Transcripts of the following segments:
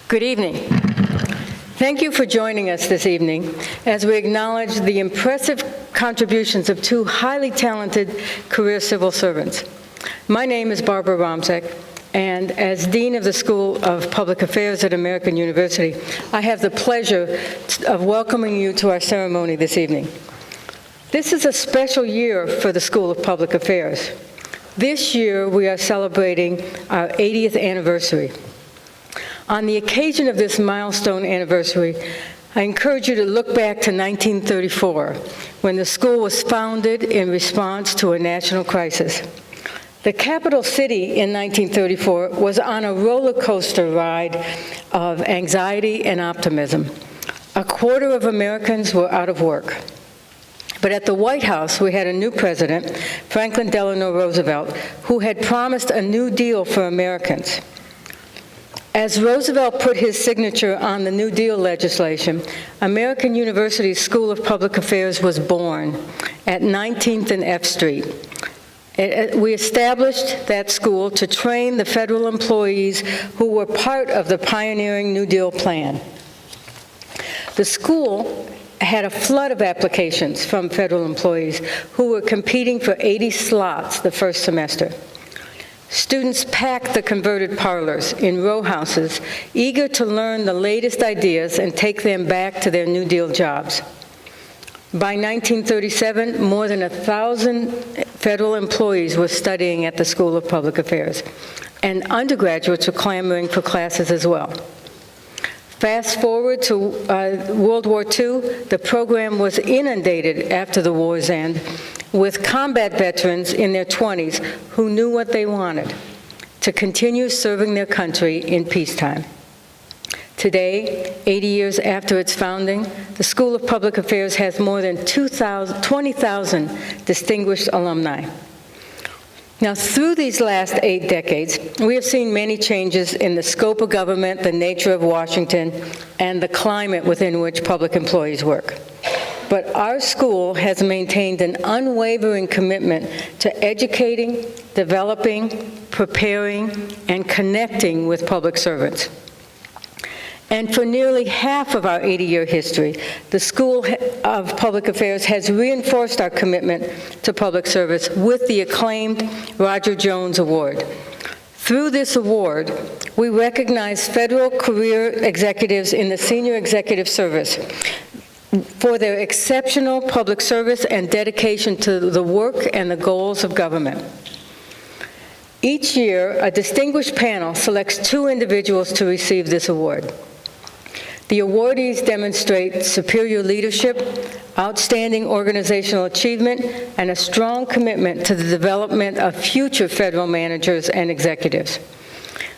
Good evening. Thank you for joining us this evening as we acknowledge the impressive contributions of two highly talented career civil servants. My name is Barbara Romczak, and as Dean of the School of Public Affairs at American University, I have the pleasure of welcoming you to our ceremony this evening. This is a special year for the School of Public Affairs. This year, we are celebrating our 80th anniversary. On the occasion of this milestone anniversary, I encourage you to look back to 1934, when the school was founded in response to a national crisis. The capital city in 1934 was on a roller coaster ride of anxiety and optimism. A quarter of Americans were out of work. But at the White House, we had a new president, Franklin Delano Roosevelt, who had promised a New Deal for Americans. As Roosevelt put his signature on the New Deal legislation, American University's School of Public Affairs was born at 19th and F Street. We established that school to train the federal employees who were part of the pioneering New Deal plan. The school had a flood of applications from federal employees who were competing for 80 slots the first semester. Students packed the converted parlors in row houses, eager to learn the latest ideas and take them back to their New Deal jobs. By 1937, more than 1,000 federal employees were studying at the School of Public Affairs, and undergraduates were clamoring for classes as well. Fast forward to World War II, the program was inundated after the war's end with combat veterans in their 20s who knew what they wanted: to continue serving their country in peacetime. Today, 80 years after its founding, the School of Public Affairs has more than 20,000 distinguished alumni. Now, through these last 8 decades, we have seen many changes in the scope of government, the nature of Washington, and the climate within which public employees work. But our school has maintained an unwavering commitment to educating, developing, preparing, and connecting with public servants. And for nearly half of our 80-year history, the School of Public Affairs has reinforced our commitment to public service with the acclaimed Roger Jones Award. Through this award, we recognize federal career executives in the senior executive service for their exceptional public service and dedication to the work and the goals of government. Each year, a distinguished panel selects 2 individuals to receive this award. The awardees demonstrate superior leadership, outstanding organizational achievement, and a strong commitment to the development of future federal managers and executives.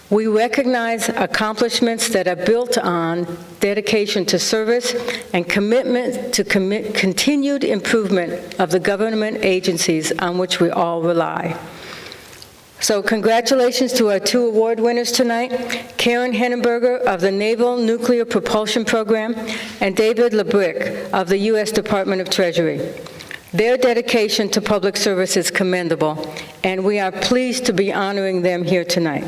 We recognize accomplishments that are built on dedication to service and commitment to continued improvement of the government agencies on which we all rely. So congratulations to our 2 award winners tonight, Karen Henneberger of the Naval Nuclear Propulsion Program and David Lebryk of the U.S. Department of Treasury. Their dedication to public service is commendable, and we are pleased to be honoring them here tonight.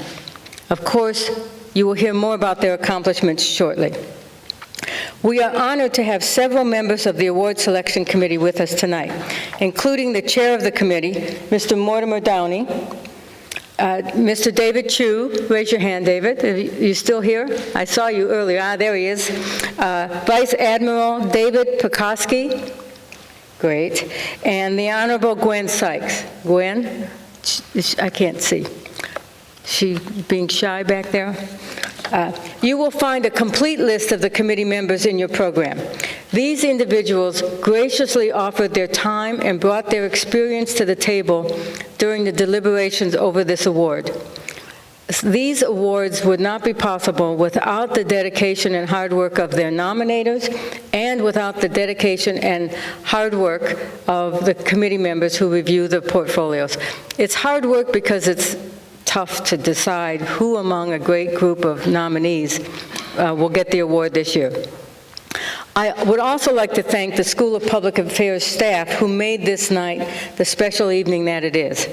Of course, you will hear more about their accomplishments shortly. We are honored to have several members of the Award Selection Committee with us tonight, including the chair of the committee, Mr. Mortimer Downey, Mr. David Chu. Raise your hand, David. Are you still here? I saw you earlier. There he is. Vice Admiral David Pekoski. Great. And the Honorable Gwen Sykes. Gwen? I can't see. She being shy back there? You will find a complete list of the committee members in your program. These individuals graciously offered their time and brought their experience to the table during the deliberations over this award. These awards would not be possible without the dedication and hard work of their nominators and without the dedication and hard work of the committee members who review the portfolios. It's hard work because it's tough to decide who among a great group of nominees will get the award this year. I would also like to thank the School of Public Affairs staff who made this night the special evening that it is.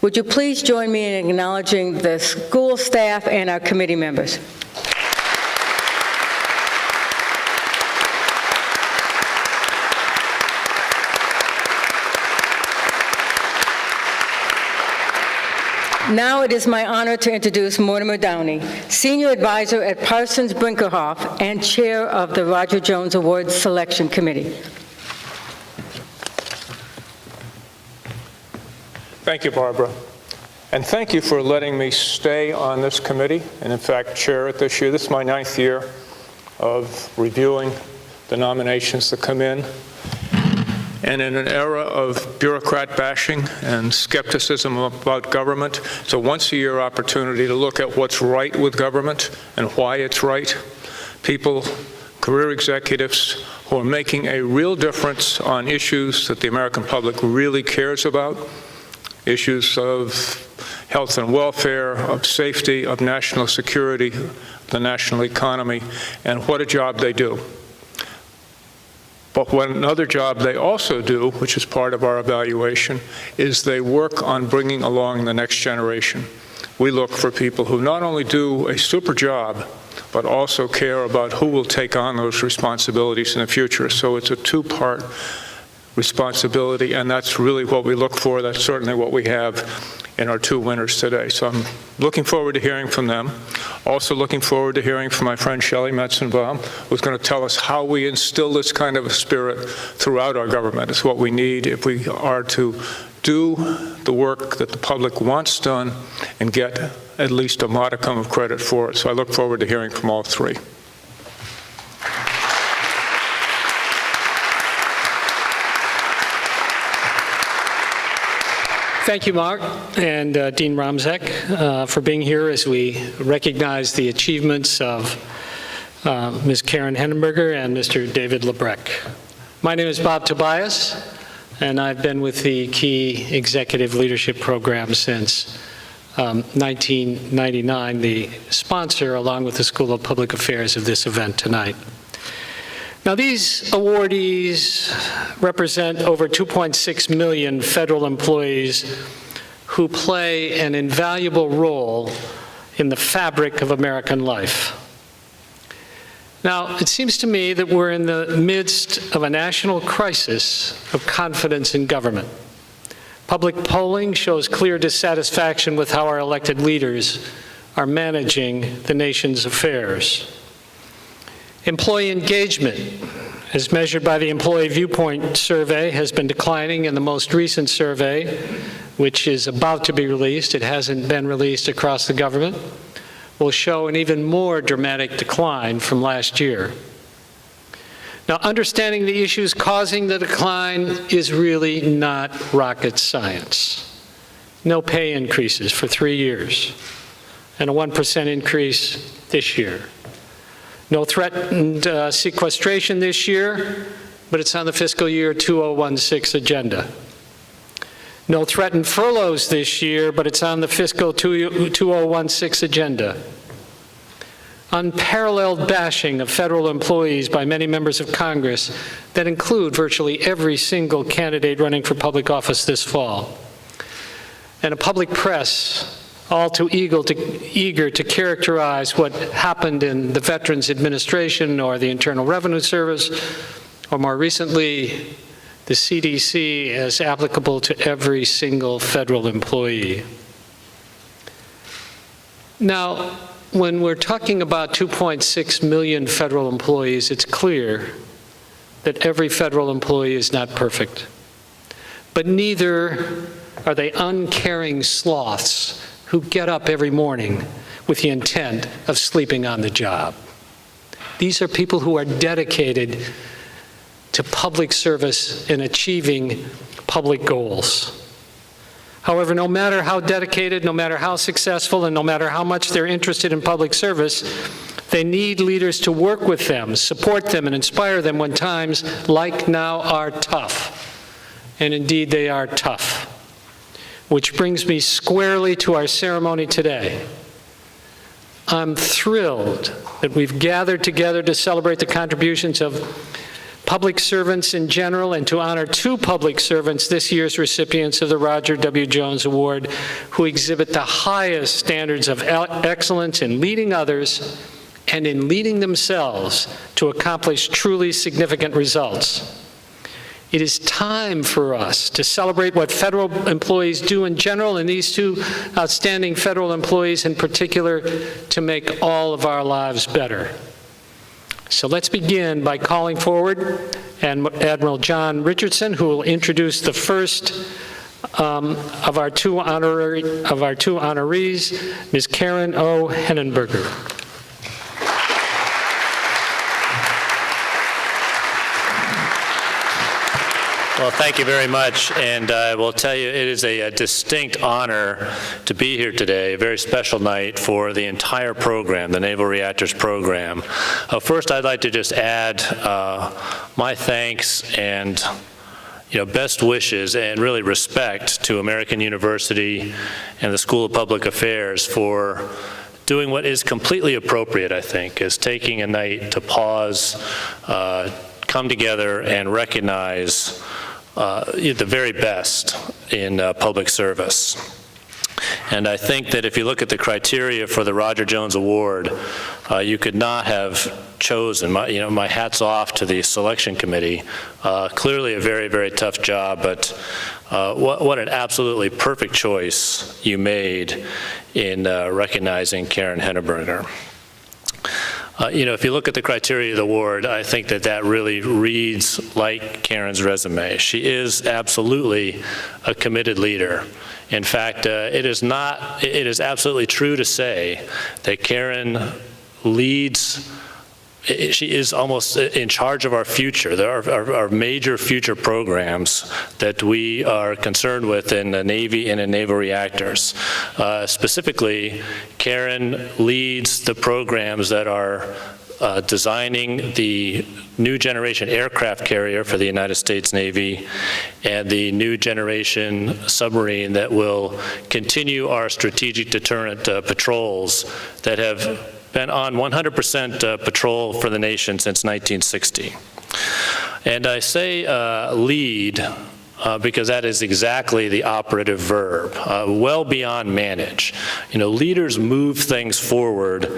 Would you please join me in acknowledging the school staff and our committee members? Now it is my honor to introduce Mortimer Downey, Senior Advisor at Parsons Brinckerhoff and Chair of the Roger Jones Award Selection Committee. Thank you, Barbara. And thank you for letting me stay on this committee and, in fact, chair it this year. This is my 9th year of reviewing the nominations that come in. And in an era of bureaucrat bashing and skepticism about government, it's a once-a-year opportunity to look at what's right with government and why it's right. People, career executives who are making a real difference on issues that the American public really cares about, issues of health and welfare, of safety, of national security, the national economy, and what a job they do. But what another job they also do, which is part of our evaluation, is they work on bringing along the next generation. We look for people who not only do a super job, but also care about who will take on those responsibilities in the future. So it's a two-part responsibility, and that's really what we look for. That's certainly what we have in our 2 winners today. So I'm looking forward to hearing from them. Also looking forward to hearing from my friend Shelley Metzenbaum, who's going to tell us how we instill this kind of a spirit throughout our government. It's what we need if we are to do the work that the public wants done and get at least a modicum of credit for it. So I look forward to hearing from all three. Thank you, Mark, and Dean Romzek for being here as we recognize the achievements of Ms. Karen Henneberger and Mr. David Lebryk. My name is Bob Tobias, and I've been with the Key Executive Leadership Program since 1999, the sponsor, along with the School of Public Affairs, of this event tonight. Now, these awardees represent over 2.6 million federal employees who play an invaluable role in the fabric of American life. Now, it seems to me that we're in the midst of a national crisis of confidence in government. Public polling shows clear dissatisfaction with how our elected leaders are managing the nation's affairs. Employee engagement, as measured by the Employee Viewpoint Survey, has been declining in the most recent survey, which is about to be released. It hasn't been released across the government. Will show an even more dramatic decline from last year. Now, understanding the issues causing the decline is really not rocket science. No pay increases for 3 years, and a 1% increase this year. No threatened sequestration this year, but it's on the fiscal year 2016 agenda. No threatened furloughs this year, but it's on the fiscal 2016 agenda. Unparalleled bashing of federal employees by many members of Congress that include virtually every single candidate running for public office this fall. And a public press all too eager to characterize what happened in the Veterans Administration or the Internal Revenue Service, or more recently, the CDC, as applicable to every single federal employee. Now, when we're talking about 2.6 million federal employees, it's clear that every federal employee is not perfect. But neither are they uncaring sloths who get up every morning with the intent of sleeping on the job. These are people who are dedicated to public service and achieving public goals. However, no matter how dedicated, no matter how successful, and no matter how much they're interested in public service, they need leaders to work with them, support them, and inspire them when times like now are tough. And indeed, they are tough. Which brings me squarely to our ceremony today. I'm thrilled that we've gathered together to celebrate the contributions of public servants in general and to honor 2 public servants, this year's recipients of the Roger W. Jones Award, who exhibit the highest standards of excellence in leading others and in leading themselves to accomplish truly significant results. It is time for us to celebrate what federal employees do in general, and these two outstanding federal employees in particular, to make all of our lives better. So let's begin by calling forward Admiral John Richardson, who will introduce the first of our two honorees, Ms. Karen O. Henneberger. Well, thank you very much, and I will tell you it is a distinct honor to be here today, a very special night for the entire program, the Naval Reactors program. First, I'd like to just add my thanks and best wishes and really respect to American University and the School of Public Affairs for doing what is completely appropriate, I think, is taking a night to pause, come together and recognize the very best in public service. And I think that if you look at the criteria for the Roger Jones Award, you could not have chosen, my hat's off to the selection committee. Clearly a very, very tough job, but what an absolutely perfect choice you made in recognizing Karen Henneberger. If you look at the criteria of the award, I think that really reads like Karen's resume. She is absolutely a committed leader. In fact, it is absolutely true to say that Karen leads. She is almost in charge of our future. There are our major future programs that we are concerned with in the Navy and in naval reactors. Specifically, Karen leads the programs that are designing the new generation aircraft carrier for the United States Navy and the new generation submarine that will continue our strategic deterrent patrols that have been on 100% patrol for the nation since 1960. And I say lead because that is exactly the operative verb, well beyond manage. Leaders move things forward.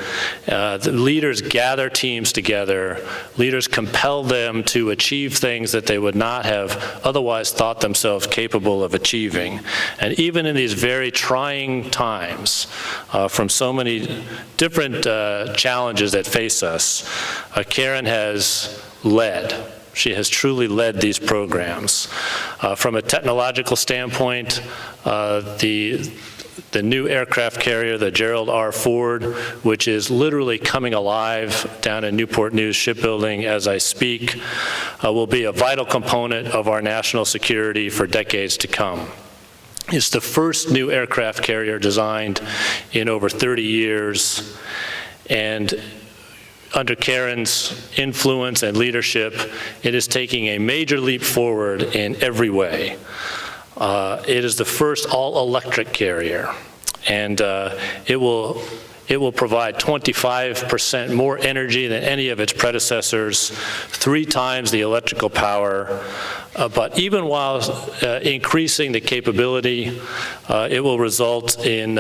The leaders gather teams together. Leaders compel them to achieve things that they would not have otherwise thought themselves capable of achieving. And even in these very trying times, from so many different challenges that face us, Karen has led. She has truly led these programs. From a technological standpoint, the new aircraft carrier, the Gerald R. Ford, which is literally coming alive down in Newport News Shipbuilding as I speak, will be a vital component of our national security for decades to come. It's the first new aircraft carrier designed in over 30 years, and under Karen's influence and leadership, it is taking a major leap forward in every way. It is the first all-electric carrier, and it will provide 25% more energy than any of its predecessors, 3 times the electrical power. But even while increasing the capability, it will result in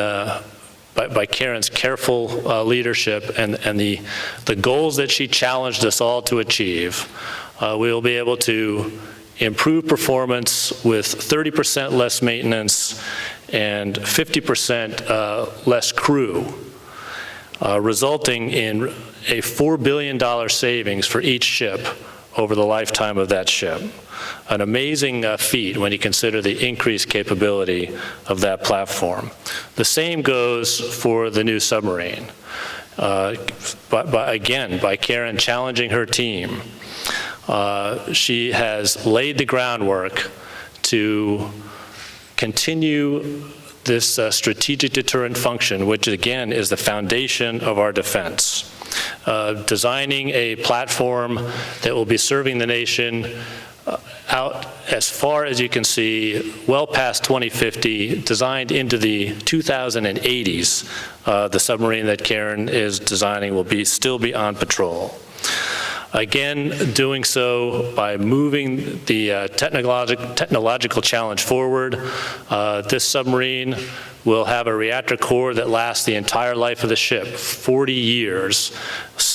by Karen's careful leadership and the goals that she challenged us all to achieve, we will be able to improve performance with 30% less maintenance and 50% less crew, resulting in a $4 billion savings for each ship over the lifetime of that ship. An amazing feat when you consider the increased capability of that platform. The same goes for the new submarine. Again, by Karen challenging her team, she has laid the groundwork to continue this strategic deterrent function, which again is the foundation of our defense. Designing a platform that will be serving the nation out as far as you can see, well past 2050, designed into the 2080s. The submarine that Karen is designing will still be on patrol. Again, doing so by moving the technological challenge forward. This submarine will have a reactor core that lasts the entire life of the ship, 40 years,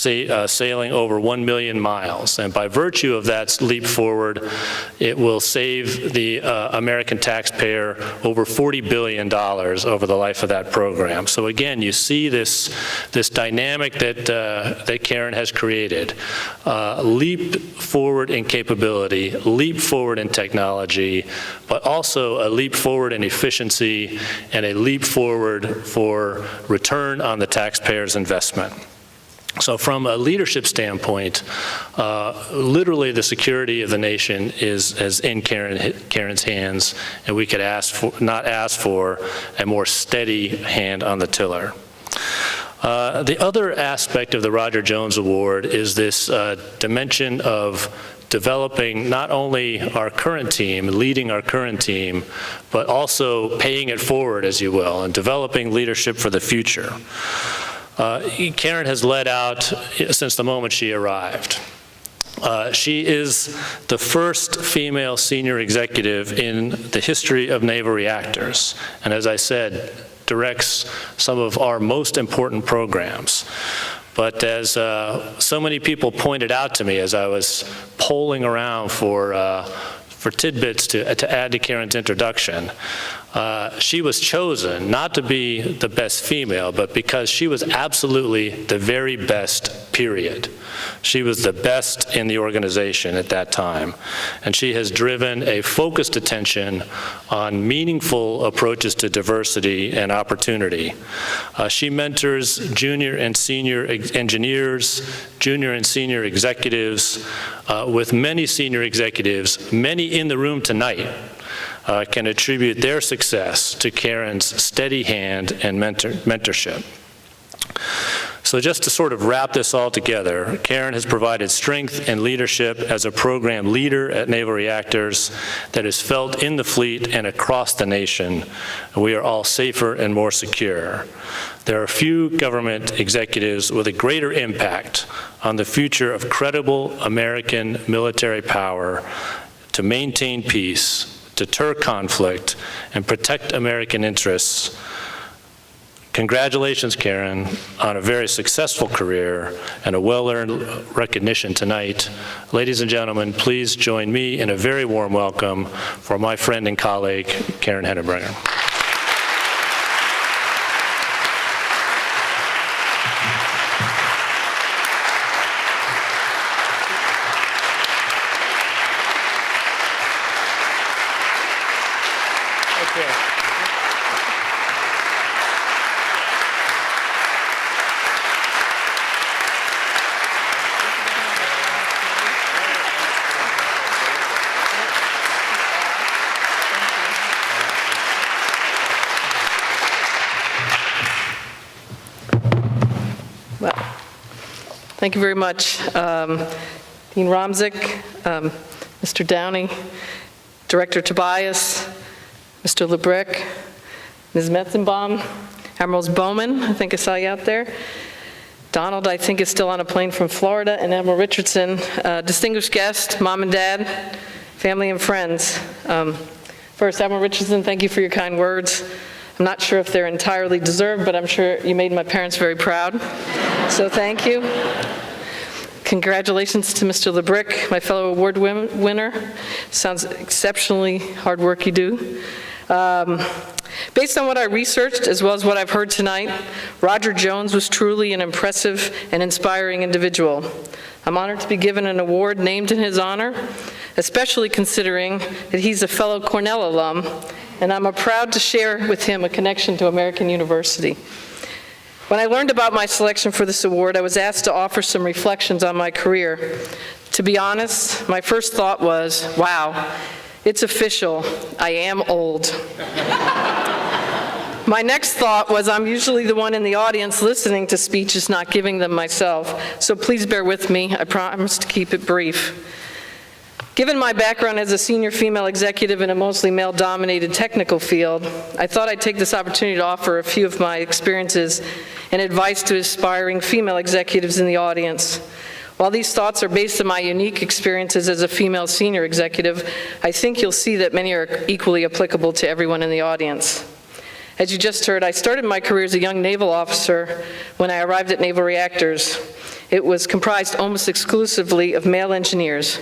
sailing over 1 million miles. And by virtue of that leap forward, it will save the American taxpayer over $40 billion over the life of that program. So again, you see this dynamic that Karen has created. Leap forward in capability, leap forward in technology, but also a leap forward in efficiency and a leap forward for return on the taxpayer's investment. So from a leadership standpoint, literally the security of the nation is in Karen's hands, and we could not ask for a more steady hand on the tiller. The other aspect of the Roger Jones Award is this dimension of developing not only our current team, leading our current team, but also paying it forward, as you will, and developing leadership for the future. Karen has led out since the moment she arrived. She is the first female senior executive in the history of naval reactors, and as I said, directs some of our most important programs. But as so many people pointed out to me as I was polling around for tidbits to add to Karen's introduction, she was chosen not to be the best female, but because she was absolutely the very best, period. She was the best in the organization at that time. And she has driven a focused attention on meaningful approaches to diversity and opportunity. She mentors junior and senior engineers, junior and senior executives, with many senior executives, many in the room tonight, can attribute their success to Karen's steady hand and mentorship. So just to sort of wrap this all together, Karen has provided strength and leadership as a program leader at Naval Reactors that is felt in the fleet and across the nation. We are all safer and more secure. There are few government executives with a greater impact on the future of credible American military power to maintain peace, deter conflict, and protect American interests. Congratulations, Karen, on a very successful career and a well-earned recognition tonight. Ladies and gentlemen, please join me in a very warm welcome for my friend and colleague, Karen Henneberger. Thank you very much, Dean Romzik, Mr. Downey, Director Tobias, Mr. Lebryk, Ms. Metzenbaum, Admiral Bowman, I think I saw you out there. Donald, I think, is still on a plane from Florida, and Admiral Richardson, distinguished guest, mom and dad, family and friends. First, Admiral Richardson, thank you for your kind words. I'm not sure if they're entirely deserved, but I'm sure you made my parents very proud. So thank you. Congratulations to Mr. Lebryk, my fellow award winner. Sounds exceptionally hard work you do. Based on what I researched, as well as what I've heard tonight, Roger Jones was truly an impressive and inspiring individual. I'm honored to be given an award named in his honor, especially considering that he's a fellow Cornell alum, and I'm proud to share with him a connection to American University. When I learned about my selection for this award, I was asked to offer some reflections on my career. To be honest, my first thought was, wow, it's official, I am old. My next thought was, I'm usually the one in the audience listening to speeches, not giving them myself, so please bear with me, I promise to keep it brief. Given my background as a senior female executive in a mostly male-dominated technical field, I thought I'd take this opportunity to offer a few of my experiences and advice to aspiring female executives in the audience. While these thoughts are based on my unique experiences as a female senior executive, I think you'll see that many are equally applicable to everyone in the audience. As you just heard, I started my career as a young naval officer when I arrived at Naval Reactors. It was comprised almost exclusively of male engineers.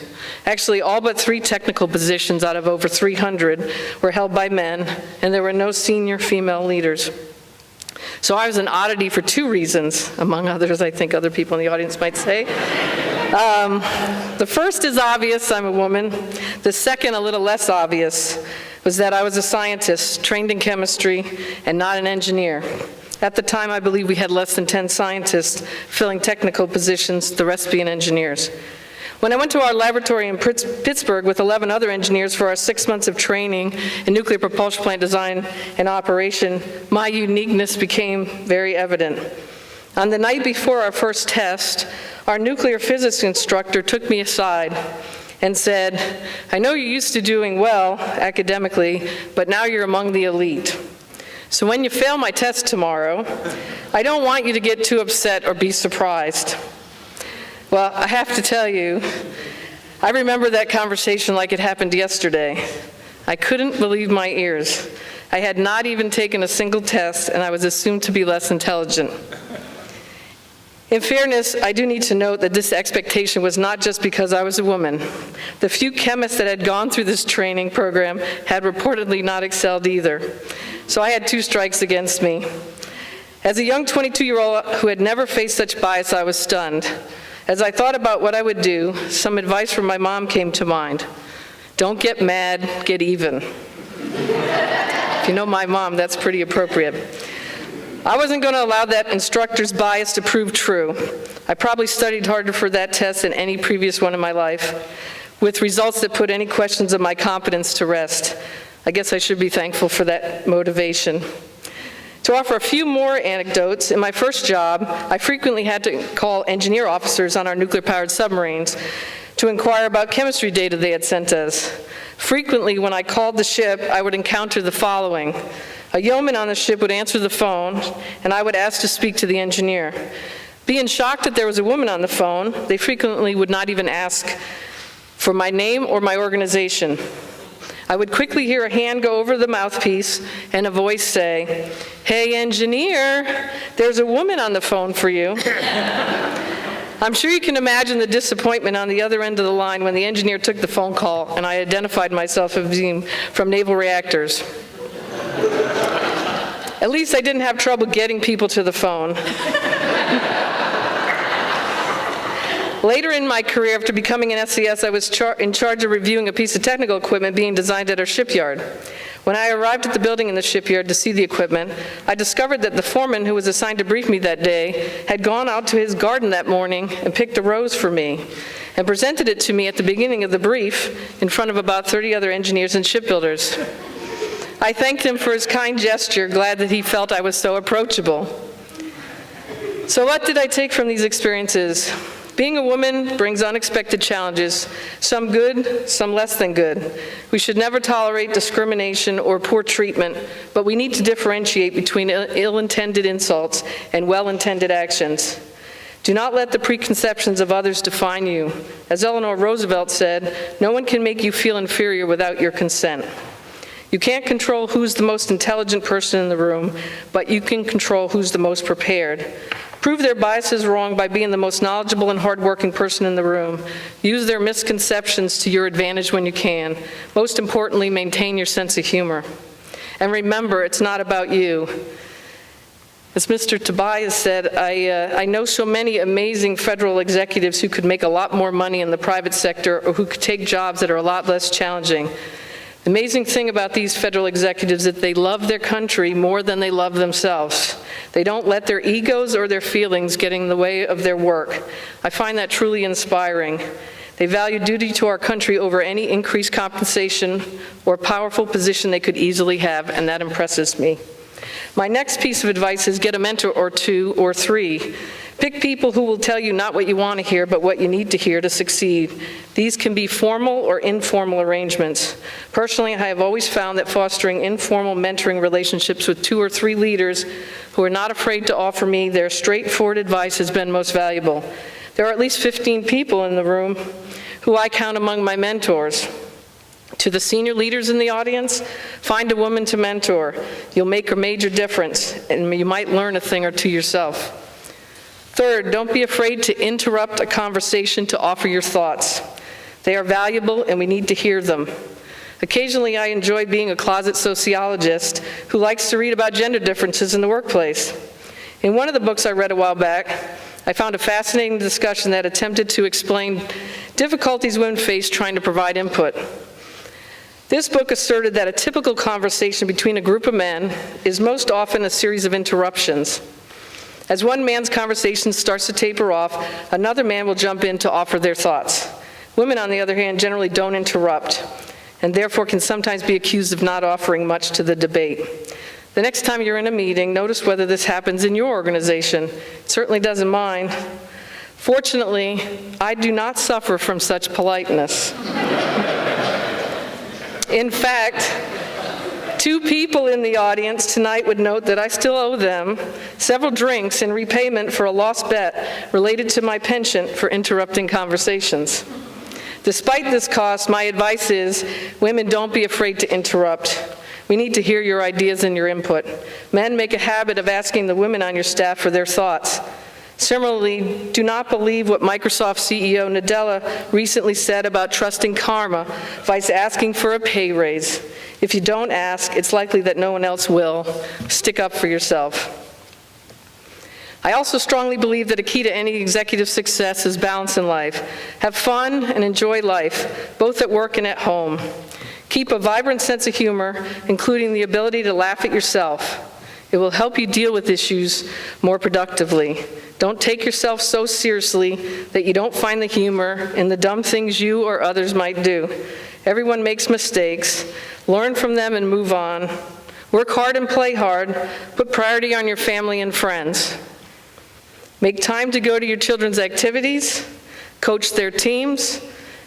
Actually, all but 3 technical positions out of over 300 were held by men, and there were no senior female leaders. So I was an oddity for 2 reasons, among others, I think other people in the audience might say. The first is obvious, I'm a woman. The second, a little less obvious, was that I was a scientist, trained in chemistry, and not an engineer. At the time, I believe we had less than 10 scientists filling technical positions, the rest being engineers. When I went to our laboratory in Pittsburgh with 11 other engineers for our 6 months of training in nuclear propulsion plant design and operation, my uniqueness became very evident. On the night before our first test, our nuclear physics instructor took me aside and said, "I know you're used to doing well academically, but now you're among the elite. So when you fail my test tomorrow, I don't want you to get too upset or be surprised." Well, I have to tell you, I remember that conversation like it happened yesterday. I couldn't believe my ears. I had not even taken a single test, and I was assumed to be less intelligent. In fairness, I do need to note that this expectation was not just because I was a woman. The few chemists that had gone through this training program had reportedly not excelled either. So I had 2 strikes against me. As a young 22-year-old who had never faced such bias, I was stunned. As I thought about what I would do, some advice from my mom came to mind. Don't get mad, get even. If you know my mom, that's pretty appropriate. I wasn't going to allow that instructor's bias to prove true. I probably studied harder for that test than any previous one in my life, with results that put any questions of my competence to rest. I guess I should be thankful for that motivation. To offer a few more anecdotes, in my first job, I frequently had to call engineer officers on our nuclear-powered submarines to inquire about chemistry data they had sent us. Frequently, when I called the ship, I would encounter the following. A yeoman on the ship would answer the phone, and I would ask to speak to the engineer. Being shocked that there was a woman on the phone, they frequently would not even ask for my name or my organization. I would quickly hear a hand go over the mouthpiece and a voice say, "Hey, engineer, there's a woman on the phone for you." I'm sure you can imagine the disappointment on the other end of the line when the engineer took the phone call and I identified myself as being from Naval Reactors. At least I didn't have trouble getting people to the phone. Later in my career, after becoming an SCS, I was in charge of reviewing a piece of technical equipment being designed at our shipyard. When I arrived at the building in the shipyard to see the equipment, I discovered that the foreman who was assigned to brief me that day had gone out to his garden that morning and picked a rose for me and presented it to me at the beginning of the brief in front of about 30 other engineers and shipbuilders. I thanked him for his kind gesture, glad that he felt I was so approachable. So what did I take from these experiences? Being a woman brings unexpected challenges, some good, some less than good. We should never tolerate discrimination or poor treatment, but we need to differentiate between ill-intended insults and well-intended actions. Do not let the preconceptions of others define you. As Eleanor Roosevelt said, no one can make you feel inferior without your consent. You can't control who's the most intelligent person in the room, but you can control who's the most prepared. Prove their biases wrong by being the most knowledgeable and hardworking person in the room. Use their misconceptions to your advantage when you can. Most importantly, maintain your sense of humor. And remember, it's not about you. As Mr. Tobias said, I know so many amazing federal executives who could make a lot more money in the private sector or who could take jobs that are a lot less challenging. The amazing thing about these federal executives is that they love their country more than they love themselves. They don't let their egos or their feelings get in the way of their work. I find that truly inspiring. They value duty to our country over any increased compensation or powerful position they could easily have, and that impresses me. My next piece of advice is get a mentor or 2 or 3. Pick people who will tell you not what you want to hear, but what you need to hear to succeed. These can be formal or informal arrangements. Personally, I have always found that fostering informal mentoring relationships with 2 or 3 leaders who are not afraid to offer me their straightforward advice has been most valuable. There are at least 15 people in the room who I count among my mentors. To the senior leaders in the audience, find a woman to mentor. You'll make a major difference, and you might learn a thing or two yourself. Third, don't be afraid to interrupt a conversation to offer your thoughts. They are valuable, and we need to hear them. Occasionally, I enjoy being a closet sociologist who likes to read about gender differences in the workplace. In one of the books I read a while back, I found a fascinating discussion that attempted to explain difficulties women face trying to provide input. This book asserted that a typical conversation between a group of men is most often a series of interruptions. As one man's conversation starts to taper off, another man will jump in to offer their thoughts. Women, on the other hand, generally don't interrupt, and therefore can sometimes be accused of not offering much to the debate. The next time you're in a meeting, notice whether this happens in your organization. It certainly doesn't mine. Fortunately, I do not suffer from such politeness. In fact, 2 people in the audience tonight would note that I still owe them several drinks in repayment for a lost bet related to my penchant for interrupting conversations. Despite this cost, my advice is, women, don't be afraid to interrupt. We need to hear your ideas and your input. Men, make a habit of asking the women on your staff for their thoughts. Similarly, do not believe what Microsoft CEO Nadella recently said about trusting karma vice asking for a pay raise. If you don't ask, it's likely that no one else will. Stick up for yourself. I also strongly believe that a key to any executive success is balance in life. Have fun and enjoy life, both at work and at home. Keep a vibrant sense of humor, including the ability to laugh at yourself. It will help you deal with issues more productively. Don't take yourself so seriously that you don't find the humor in the dumb things you or others might do. Everyone makes mistakes. Learn from them and move on. Work hard and play hard. Put priority on your family and friends. Make time to go to your children's activities, coach their teams,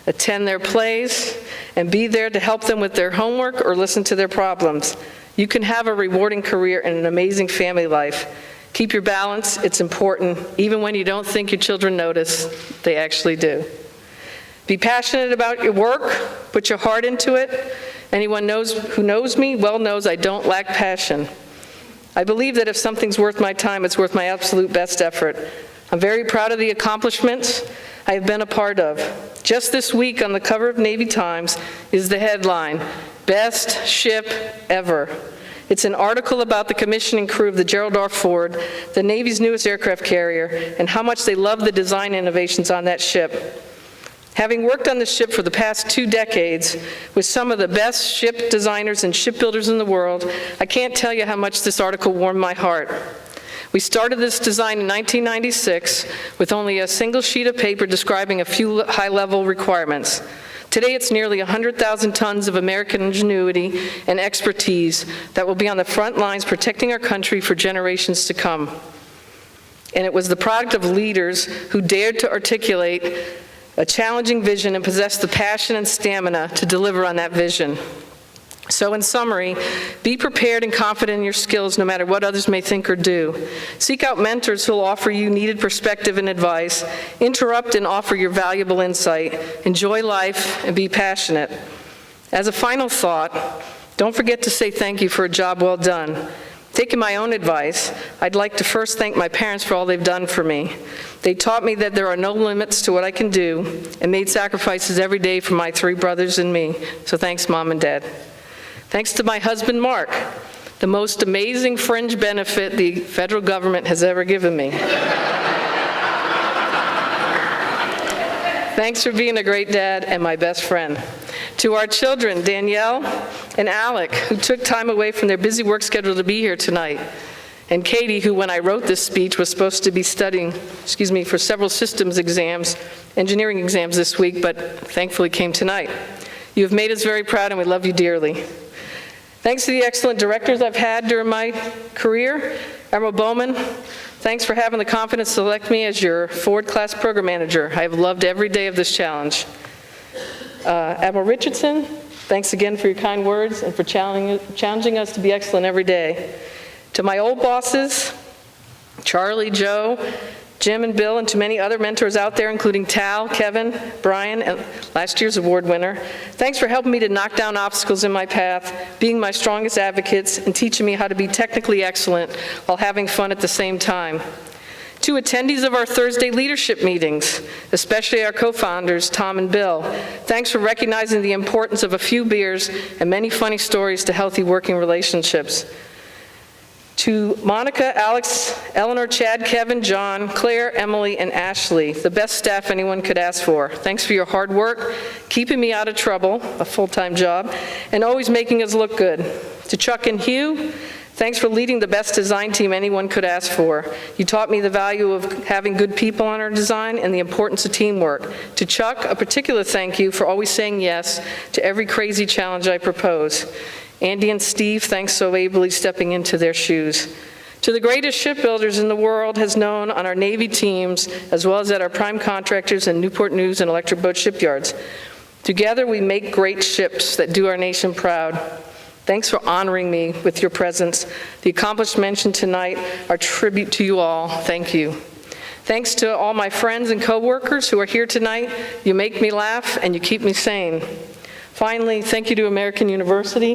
attend their plays, and be there to help them with their homework or listen to their problems. You can have a rewarding career and an amazing family life. Keep your balance, it's important. Even when you don't think your children notice, they actually do. Be passionate about your work, put your heart into it. Anyone who knows me well knows I don't lack passion. I believe that if something's worth my time, it's worth my absolute best effort. I'm very proud of the accomplishments I have been a part of. Just this week on the cover of Navy Times is the headline, Best Ship Ever. It's an article about the commissioning crew of the Gerald R. Ford, the Navy's newest aircraft carrier, and how much they love the design innovations on that ship. Having worked on the ship for the past 2 decades with some of the best ship designers and shipbuilders in the world, I can't tell you how much this article warmed my heart. We started this design in 1996 with only a single sheet of paper describing a few high-level requirements. Today, it's nearly 100,000 tons of American ingenuity and expertise that will be on the front lines protecting our country for generations to come. And it was the product of leaders who dared to articulate a challenging vision and possess the passion and stamina to deliver on that vision. So in summary, be prepared and confident in your skills no matter what others may think or do. Seek out mentors who will offer you needed perspective and advice. Interrupt and offer your valuable insight. Enjoy life and be passionate. As a final thought, don't forget to say thank you for a job well done. Taking my own advice, I'd like to first thank my parents for all they've done for me. They taught me that there are no limits to what I can do and made sacrifices every day for my 3 brothers and me. So thanks, Mom and Dad. Thanks to my husband, Mark, the most amazing fringe benefit the federal government has ever given me. Thanks for being a great dad and my best friend. To our children, Danielle and Alec, who took time away from their busy work schedule to be here tonight, and Katie, who when I wrote this speech was supposed to be studying, for several systems exams, engineering exams this week, but thankfully came tonight. You have made us very proud and we love you dearly. Thanks to the excellent directors I've had during my career. Admiral Bowman, thanks for having the confidence to select me as your Ford Class Program Manager. I have loved every day of this challenge. Admiral Richardson, thanks again for your kind words and for challenging us to be excellent every day. To my old bosses, Charlie, Joe, Jim and Bill, and to many other mentors out there, including Tal, Kevin, Brian, and last year's award winner. Thanks for helping me to knock down obstacles in my path, being my strongest advocates, and teaching me how to be technically excellent while having fun at the same time. To attendees of our Thursday leadership meetings, especially our co-founders, Tom and Bill, thanks for recognizing the importance of a few beers and many funny stories to healthy working relationships. To Monica, Alex, Eleanor, Chad, Kevin, John, Claire, Emily, and Ashley, the best staff anyone could ask for. Thanks for your hard work, keeping me out of trouble, a full-time job, and always making us look good. To Chuck and Hugh, thanks for leading the best design team anyone could ask for. You taught me the value of having good people on our design and the importance of teamwork. To Chuck, a particular thank you for always saying yes to every crazy challenge I propose. Andy and Steve, thanks so ably stepping into their shoes. To the greatest shipbuilders in the world has known on our Navy teams, as well as at our prime contractors and Newport News and Electric Boat shipyards. Together we make great ships that do our nation proud. Thanks for honoring me with your presence. The accomplishments mentioned tonight are tribute to you all. Thank you. Thanks to all my friends and coworkers who are here tonight. You make me laugh and you keep me sane. Finally, thank you to American University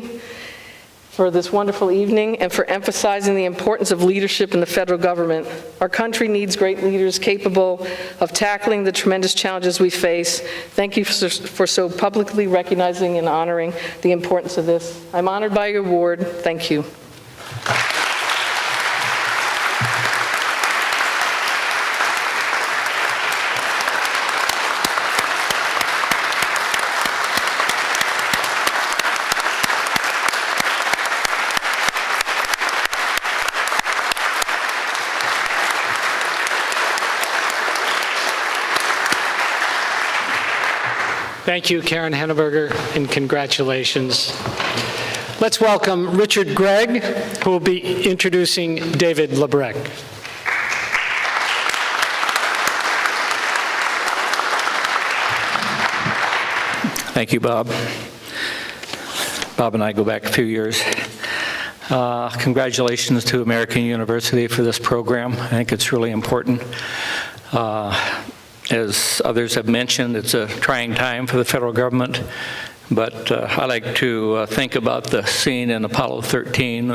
for this wonderful evening and for emphasizing the importance of leadership in the federal government. Our country needs great leaders capable of tackling the tremendous challenges we face. Thank you for so publicly recognizing and honoring the importance of this. I'm honored by your award. Thank you. Thank you, Karen Henneberger, and congratulations. Let's welcome Richard Gregg, who will be introducing David Lebryk. Thank you, Bob. Bob and I go back a few years. Congratulations to American University for this program. I think it's really important. As others have mentioned, it's a trying time for the federal government, but I like to think about the scene in Apollo 13,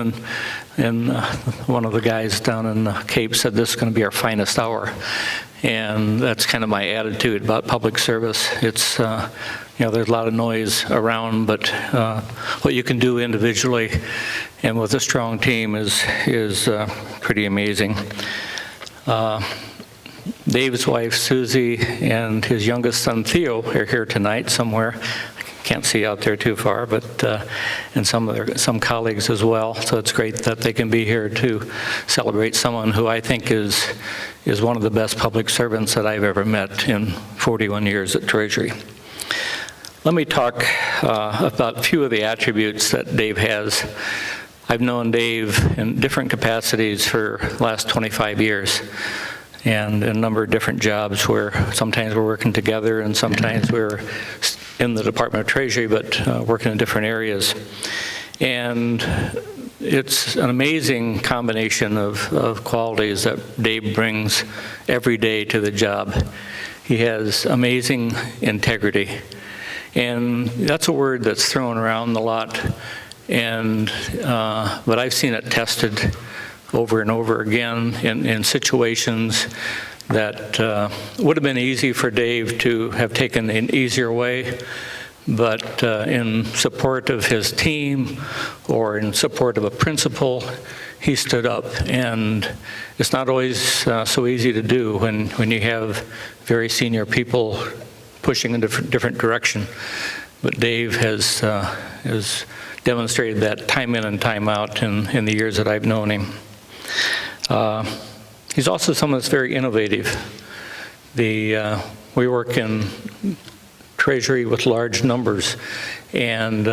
and one of the guys down in the Cape said this is going to be our finest hour. And that's kind of my attitude about public service. It's, there's a lot of noise around, but what you can do individually and with a strong team is pretty amazing. Dave's wife, Susie, and his youngest son, Theo, are here tonight somewhere. Can't see out there too far, but and some colleagues as well. So it's great that they can be here to celebrate someone who I think is one of the best public servants that I've ever met in 41 years at Treasury. Let me talk about a few of the attributes that Dave has. I've known Dave in different capacities for the last 25 years. And a number of different jobs where sometimes we're working together and sometimes we're in the Department of Treasury, but working in different areas. And it's an amazing combination of qualities that Dave brings every day to the job. He has amazing integrity. And that's a word that's thrown around a lot, but I've seen it tested over and over again in situations that would have been easy for Dave to have taken an easier way, but in support of his team or in support of a principle, he stood up. And it's not always so easy to do when you have very senior people pushing in a different direction. But Dave has demonstrated that time in and time out in the years that I've known him. He's also someone that's very innovative. We work in Treasury with large numbers, and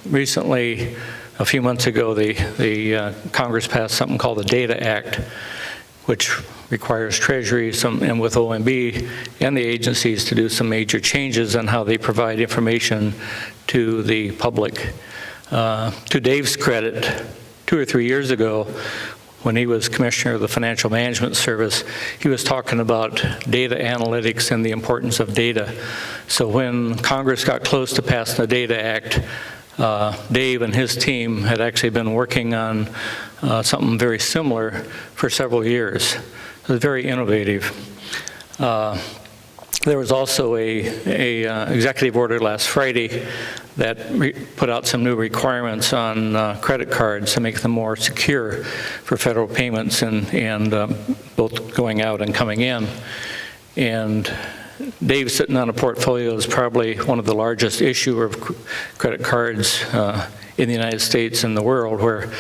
recently, a few months ago, the Congress passed something called the Data Act, which requires Treasury and with OMB and the agencies to do some major changes on how they provide information to the public. To Dave's credit, 2 or 3 years ago, when he was Commissioner of the Financial Management Service, he was talking about data analytics and the importance of data. So when Congress got close to passing the Data Act, Dave and his team had actually been working on something very similar for several years. It was very innovative. There was also a executive order last Friday that put out some new requirements on credit cards to make them more secure for federal payments and both going out and coming in. And Dave, sitting on a portfolio, is probably one of the largest issuer of credit cards in the United States and the world, where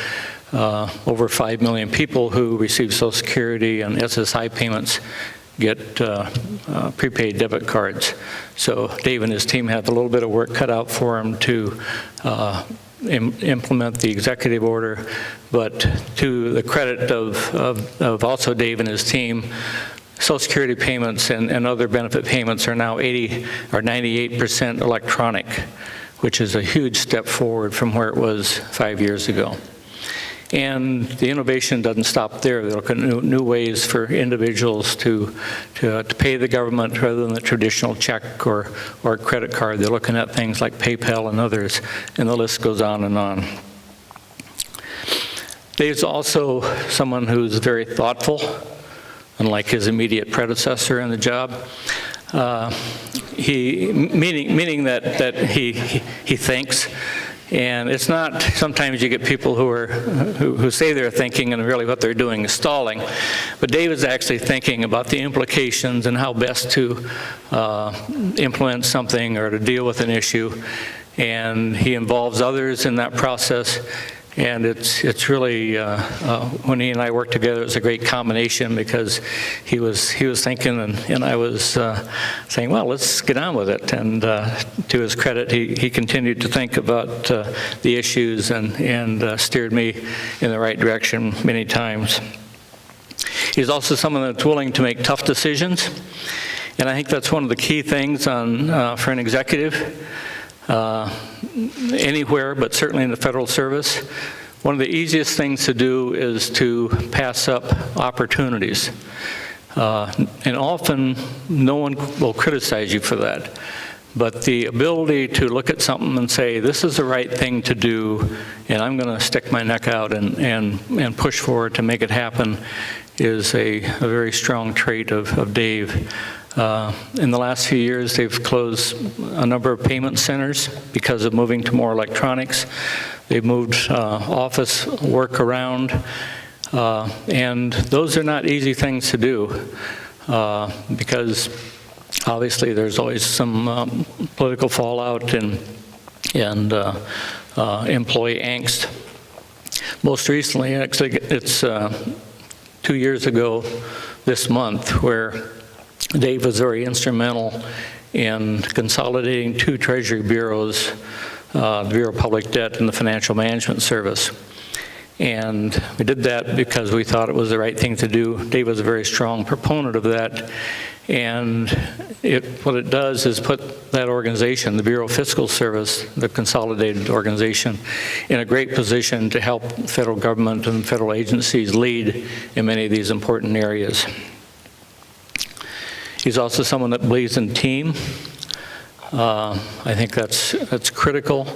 over 5 million people who receive Social Security and SSI payments get prepaid debit cards. So Dave and his team have a little bit of work cut out for them to implement the executive order, but to the credit of also Dave and his team, Social Security payments and other benefit payments are now 80 or 98% electronic, which is a huge step forward from where it was 5 years ago. And the innovation doesn't stop there. They're looking at new ways for individuals to pay the government rather than the traditional check or credit card. They're looking at things like PayPal and others, and the list goes on and on. Dave's also someone who's very thoughtful, unlike his immediate predecessor in the job. Meaning that he thinks. And it's not, sometimes you get people who say they're thinking and really what they're doing is stalling. But Dave is actually thinking about the implications and how best to implement something or to deal with an issue. And he involves others in that process. And it's really, when he and I worked together, it was a great combination because he was thinking and I was saying, well, let's get on with it. And to his credit, he continued to think about the issues and steered me in the right direction many times. He's also someone that's willing to make tough decisions. And I think that's one of the key things for an executive. Anywhere, but certainly in the federal service, one of the easiest things to do is to pass up opportunities. And often, no one will criticize you for that. But the ability to look at something and say, this is the right thing to do, and I'm going to stick my neck out and push forward to make it happen is a very strong trait of Dave. In the last few years, they've closed a number of payment centers because of moving to more electronics. They've moved office work around, and those are not easy things to do because obviously there's always some political fallout and employee angst. Most recently, actually, it's 2 years ago this month where Dave was very instrumental in consolidating 2 Treasury bureaus, the Bureau of Public Debt and the Financial Management Service. And we did that because we thought it was the right thing to do. Dave was a very strong proponent of that. And what it does is put that organization, the Bureau of Fiscal Service, the consolidated organization, in a great position to help the federal government and federal agencies lead in many of these important areas. He's also someone that believes in team. I think that's critical,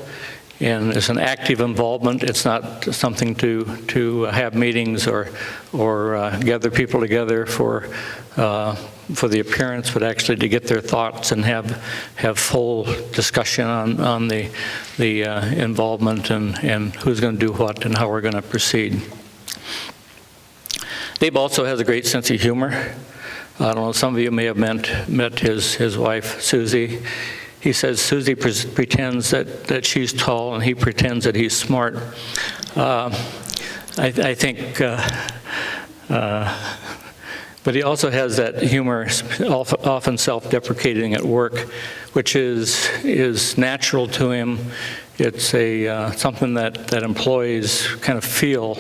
and it's an active involvement. It's not something to have meetings or gather people together for the appearance, but actually to get their thoughts and have full discussion on the involvement and who's going to do what and how we're going to proceed. Dave also has a great sense of humor. I don't know, some of you may have met his wife, Susie. He says Susie pretends that she's tall and he pretends that he's smart. I think, but he also has that humor, often self-deprecating at work, which is natural to him. It's something that employees kind of feel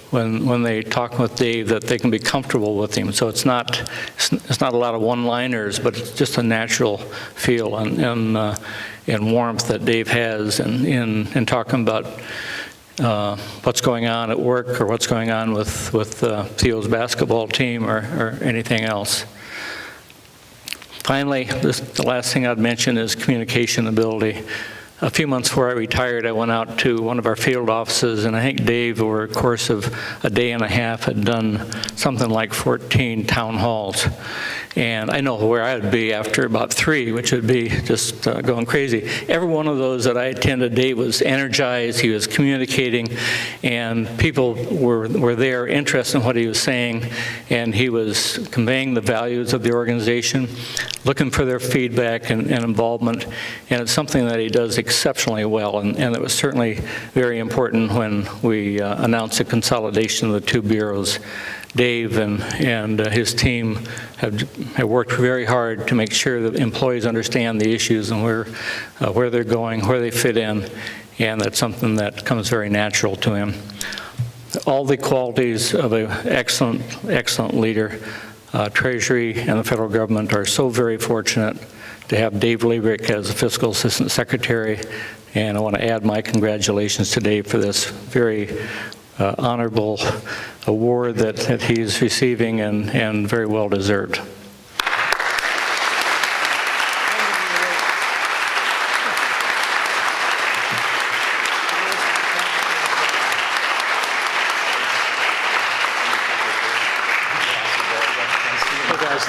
when they talk with Dave, that they can be comfortable with him. So it's not a lot of one-liners, but it's just a natural feel and warmth that Dave has in talking about what's going on at work or what's going on with Theo's basketball team or anything else. Finally, the last thing I'd mention is communication ability. A few months before I retired, I went out to one of our field offices, and I think Dave, over a course of a day and a half, had done something like 14 town halls. And I know where I would be after about 3, which would be just going crazy. Every one of those that I attended, Dave was energized, he was communicating, and people were there interested in what he was saying, and he was conveying the values of the organization, looking for their feedback and involvement, and it's something that he does exceptionally well, and it was certainly very important when we announced the consolidation of the 2 bureaus. Dave and his team have worked very hard to make sure that employees understand the issues and where they're going, where they fit in, and that's something that comes very natural to him. All the qualities of an excellent leader. Treasury and the federal government are so very fortunate to have Dave Lebryk as the Fiscal Assistant Secretary, and I want to add my congratulations to Dave for this very honorable award that he's receiving, and very well deserved.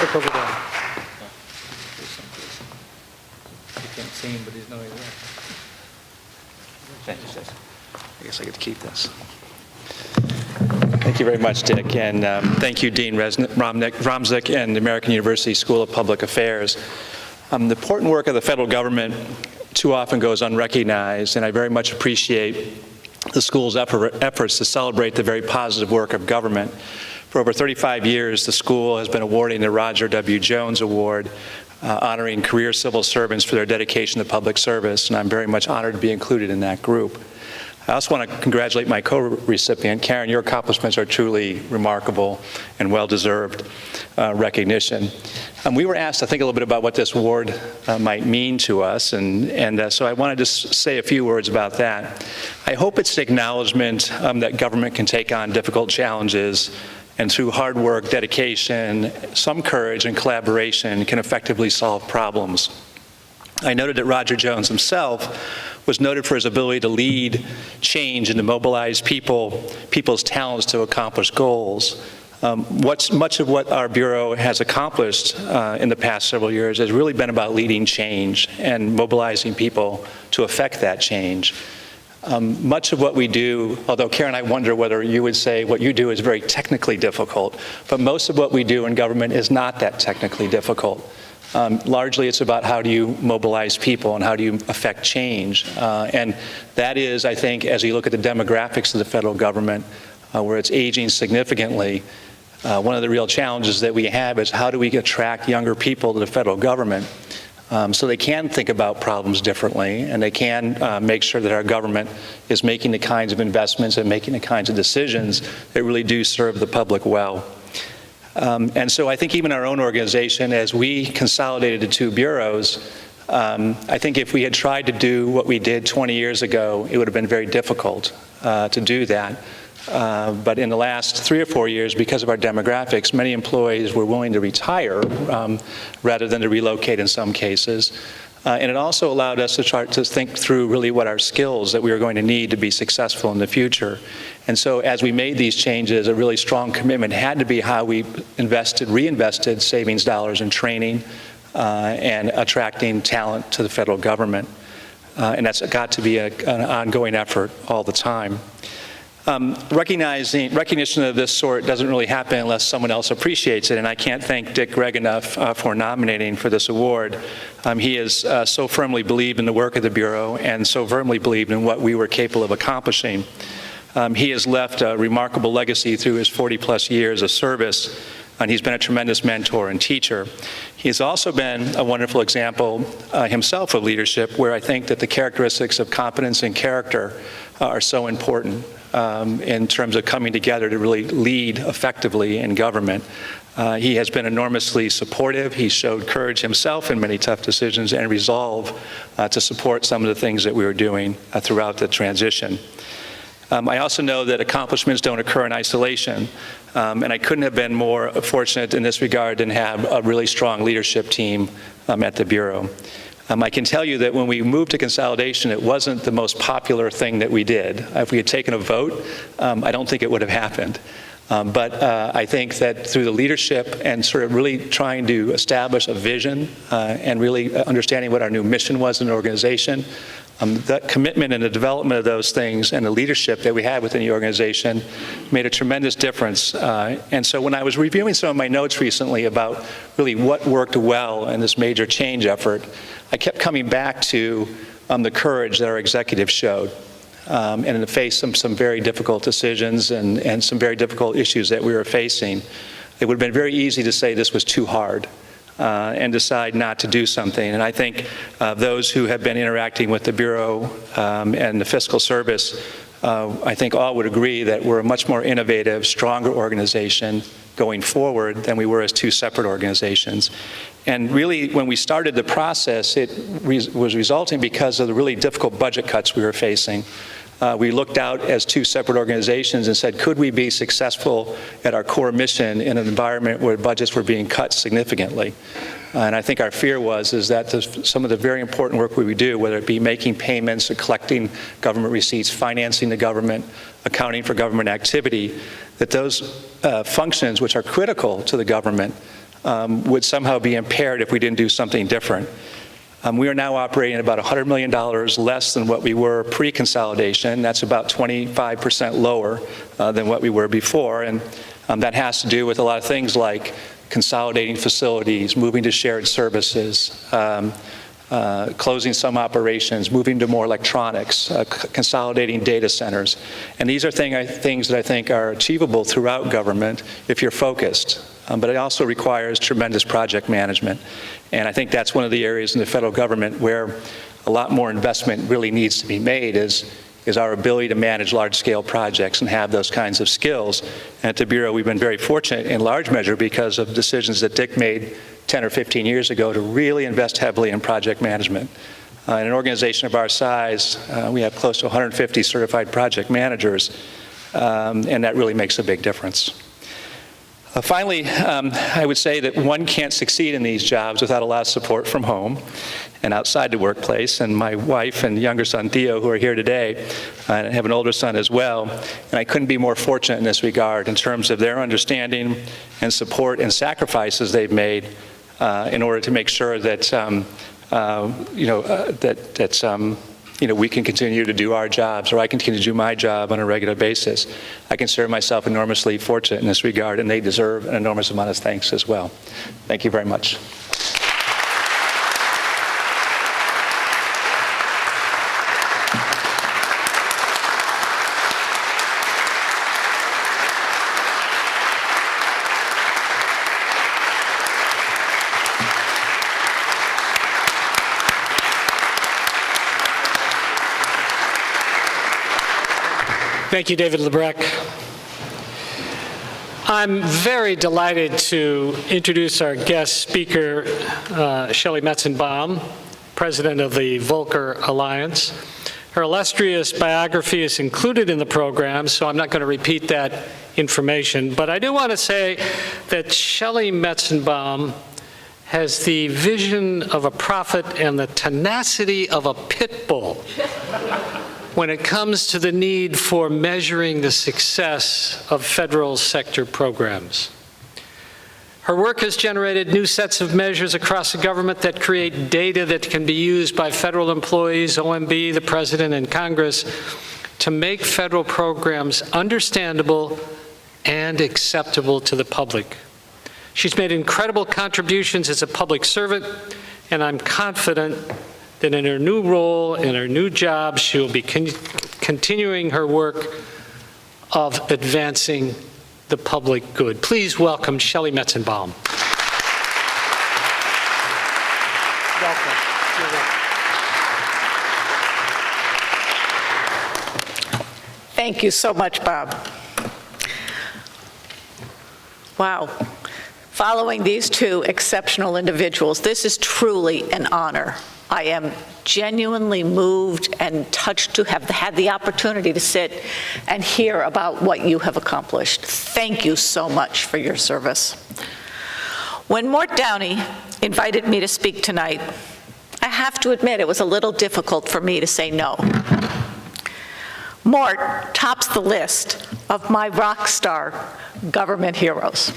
Look over there. You can't see him, but he's knowing that. Thank you, I guess I get to keep this. Thank you very much, Dick, and thank you, Dean Romzik and the American University School of Public Affairs. The important work of the federal government too often goes unrecognized, and I very much appreciate the school's efforts to celebrate the very positive work of government. For over 35 years, the school has been awarding the Roger W. Jones Award, honoring career civil servants for their dedication to public service, and I'm very much honored to be included in that group. I also want to congratulate my co-recipient. Karen, your accomplishments are truly remarkable and well-deserved recognition. We were asked to think a little bit about what this award might mean to us, and so I want to just say a few words about that. I hope it's an acknowledgement that government can take on difficult challenges, and through hard work, dedication, some courage, and collaboration can effectively solve problems. I noted that Roger Jones himself was noted for his ability to lead change and to mobilize people's talents to accomplish goals. Much of what our Bureau has accomplished in the past several years has really been about leading change and mobilizing people to affect that change. Much of what we do, although Karen, I wonder whether you would say what you do is very technically difficult, but most of what we do in government is not that technically difficult. Largely it's about how do you mobilize people and how do you affect change. And that is, I think, as you look at the demographics of the federal government, where it's aging significantly, one of the real challenges that we have is how do we attract younger people to the federal government so they can think about problems differently, and they can make sure that our government is making the kinds of investments and making the kinds of decisions that really do serve the public well. And so I think even our own organization, as we consolidated the 2 bureaus, I think if we had tried to do what we did 20 years ago, it would have been very difficult to do that. But in the last 3 or 4 years, because of our demographics, many employees were willing to retire rather than to relocate in some cases. And it also allowed us to try to think through really what our skills that we were going to need to be successful in the future. And so as we made these changes, a really strong commitment had to be how we reinvested savings dollars in training and attracting talent to the federal government. And that's got to be an ongoing effort all the time. Recognition of this sort doesn't really happen unless someone else appreciates it, and I can't thank Dick Gregg enough for nominating for this award. He has so firmly believed in the work of the Bureau and so firmly believed in what we were capable of accomplishing. He has left a remarkable legacy through his 40-plus years of service, and he's been a tremendous mentor and teacher. He's also been a wonderful example himself of leadership, where I think that the characteristics of competence and character are so important in terms of coming together to really lead effectively in government. He has been enormously supportive. He showed courage himself in many tough decisions and resolve to support some of the things that we were doing throughout the transition. I also know that accomplishments don't occur in isolation, and I couldn't have been more fortunate in this regard than have a really strong leadership team at the Bureau. I can tell you that when we moved to consolidation, it wasn't the most popular thing that we did. If we had taken a vote, I don't think it would have happened. But I think that through the leadership and sort of really trying to establish a vision and really understanding what our new mission was in the organization, that commitment and the development of those things and the leadership that we had within the organization made a tremendous difference. And so when I was reviewing some of my notes recently about really what worked well in this major change effort, I kept coming back to the courage that our executives showed. And in the face of some very difficult decisions and some very difficult issues that we were facing, it would have been very easy to say this was too hard and decide not to do something. And I think those who have been interacting with the Bureau and the Fiscal Service, I think all would agree that we're a much more innovative, stronger organization going forward than we were as two separate organizations. And really, when we started the process, it was resulting because of the really difficult budget cuts we were facing. We looked out as two separate organizations and said, could we be successful at our core mission in an environment where budgets were being cut significantly? And I think our fear is that some of the very important work we would do, whether it be making payments or collecting government receipts, financing the government, accounting for government activity, that those functions which are critical to the government would somehow be impaired if we didn't do something different. We are now operating at about $100 million less than what we were pre-consolidation. That's about 25% lower than what we were before. And that has to do with a lot of things like consolidating facilities, moving to shared services, closing some operations, moving to more electronics, consolidating data centers. And these are things that I think are achievable throughout government if you're focused. But it also requires tremendous project management. And I think that's one of the areas in the federal government where a lot more investment really needs to be made is our ability to manage large-scale projects and have those kinds of skills. And at the Bureau, we've been very fortunate in large measure because of decisions that Dick made 10 or 15 years ago to really invest heavily in project management. In an organization of our size, we have close to 150 certified project managers, and that really makes a big difference. Finally, I would say that one can't succeed in these jobs without a lot of support from home and outside the workplace. And my wife and younger son, Theo, who are here today, and I have an older son as well, and I couldn't be more fortunate in this regard in terms of their understanding and support and sacrifices they've made in order to make sure that, we can continue to do our jobs, or I can continue to do my job on a regular basis. I consider myself enormously fortunate in this regard, and they deserve an enormous amount of thanks as well. Thank you very much. Thank you, David Lebryk. I'm very delighted to introduce our guest speaker, Shelley Metzenbaum, president of the Volker Alliance. Her illustrious biography is included in the program, so I'm not going to repeat that information. But I do want to say that Shelley Metzenbaum has the vision of a prophet and the tenacity of a pit bull when it comes to the need for measuring the success of federal sector programs. Her work has generated new sets of measures across the government that create data that can be used by federal employees, OMB, the President, and Congress to make federal programs understandable and acceptable to the public. She's made incredible contributions as a public servant, and I'm confident that in her new role, in her new job, she will be continuing her work of advancing the public good. Please welcome Shelley Metzenbaum. Welcome. Thank you so much, Bob. Wow. Following these two exceptional individuals, this is truly an honor. I am genuinely moved and touched to have had the opportunity to sit and hear about what you have accomplished. Thank you so much for your service. When Mort Downey invited me to speak tonight, I have to admit it was a little difficult for me to say no. Mort tops the list of my rock star government heroes.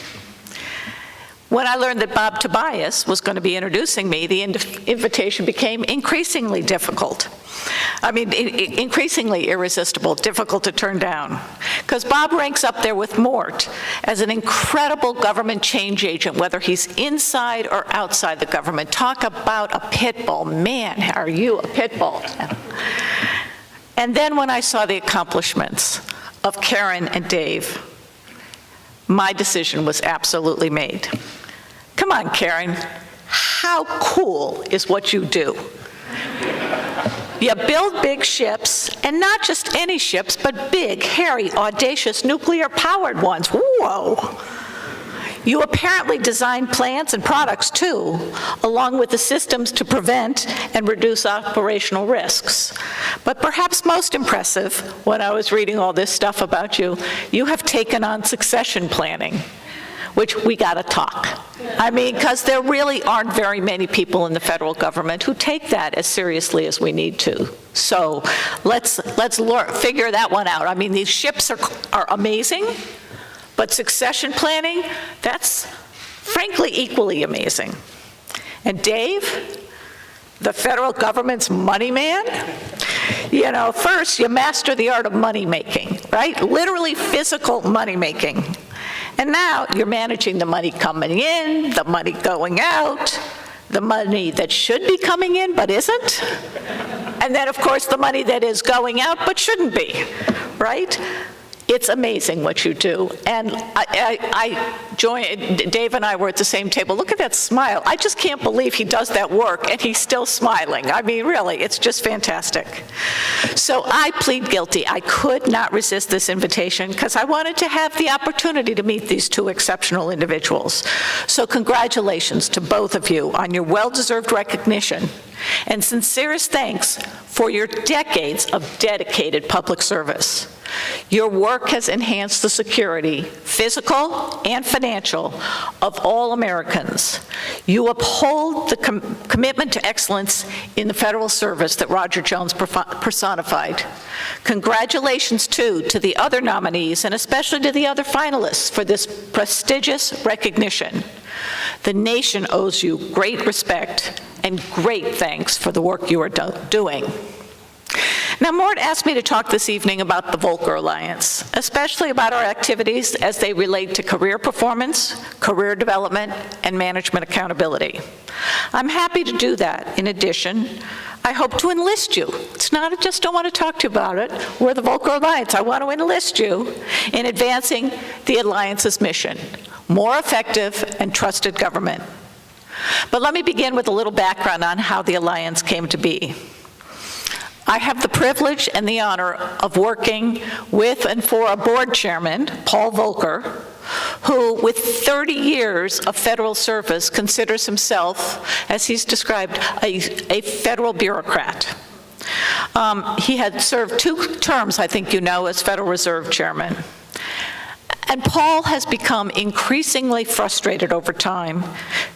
When I learned that Bob Tobias was going to be introducing me, the invitation became increasingly difficult. I mean, increasingly irresistible, difficult to turn down. Because Bob ranks up there with Mort as an incredible government change agent, whether he's inside or outside the government. Talk about a pit bull. Man, are you a pit bull? And then when I saw the accomplishments of Karen and Dave, my decision was absolutely made. Come on, Karen, how cool is what you do? You build big ships, and not just any ships, but big, hairy, audacious, nuclear-powered ones. Whoa! You apparently design plants and products, too, along with the systems to prevent and reduce operational risks. But perhaps most impressive, when I was reading all this stuff about you, you have taken on succession planning, which we gotta talk. I mean, because there really aren't very many people in the federal government who take that as seriously as we need to. So let's figure that one out. I mean, these ships are amazing, but succession planning, that's frankly equally amazing. And Dave, the federal government's money man, you know, first you master the art of money making, right? Literally physical money making. And now you're managing the money coming in, the money going out, the money that should be coming in but isn't, and then of course the money that is going out but shouldn't be, right? It's amazing what you do. And I joined, Dave and I were at the same table. Look at that smile. I just can't believe he does that work and he's still smiling. I mean, really, it's just fantastic. So I plead guilty. I could not resist this invitation because I wanted to have the opportunity to meet these two exceptional individuals. So congratulations to both of you on your well-deserved recognition, and sincerest thanks for your decades of dedicated public service. Your work has enhanced the security, physical and financial, of all Americans. You uphold the commitment to excellence in the federal service that Roger Jones personified. Congratulations, too, to the other nominees and especially to the other finalists for this prestigious recognition. The nation owes you great respect and great thanks for the work you are doing. Now, Mort asked me to talk this evening about the Volker Alliance, especially about our activities as they relate to career performance, career development, and management accountability. I'm happy to do that. In addition, I hope to enlist you. It's not, I just don't want to talk to you about it. We're the Volker Alliance. I want to enlist you in advancing the Alliance's mission, more effective and trusted government. But let me begin with a little background on how the Alliance came to be. I have the privilege and the honor of working with and for a board chairman, Paul Volker, who, with 30 years of federal service, considers himself, as he's described, a federal bureaucrat. He had served 2 terms, I think you know, as Federal Reserve Chairman. And Paul has become increasingly frustrated over time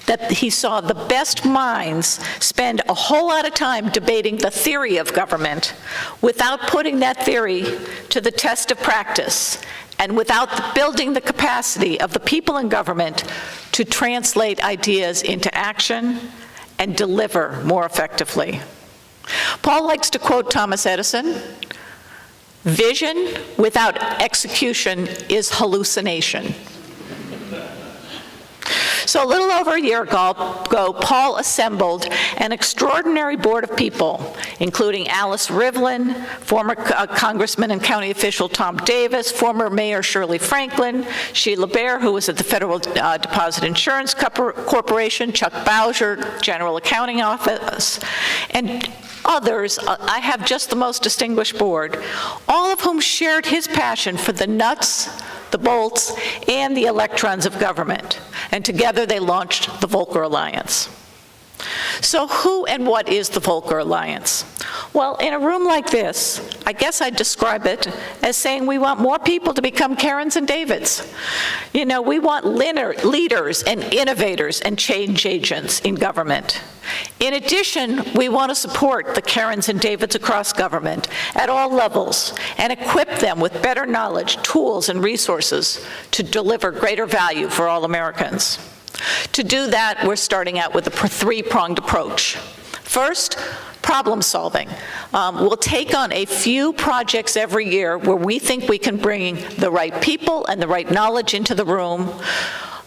that he saw the best minds spend a whole lot of time debating the theory of government without putting that theory to the test of practice and without building the capacity of the people in government to translate ideas into action and deliver more effectively. Paul likes to quote Thomas Edison: "Vision without execution is hallucination." So a little over a year ago, Paul assembled an extraordinary board of people, including Alice Rivlin, former Congressman and county official Tom Davis, former Mayor Shirley Franklin, Sheila Bair, who was at the Federal Deposit Insurance Corporation, Chuck Bowser, General Accounting Office, and others. I have just the most distinguished board, all of whom shared his passion for the nuts, the bolts, and the electrons of government. And together they launched the Volker Alliance. So who and what is the Volker Alliance? Well, in a room like this, I guess I'd describe it as saying we want more people to become Karens and Davids. You know, we want leaders and innovators and change agents in government. In addition, we want to support the Karens and Davids across government at all levels and equip them with better knowledge, tools, and resources to deliver greater value for all Americans. To do that, we're starting out with a three-pronged approach. First, problem solving. We'll take on a few projects every year where we think we can bring the right people and the right knowledge into the room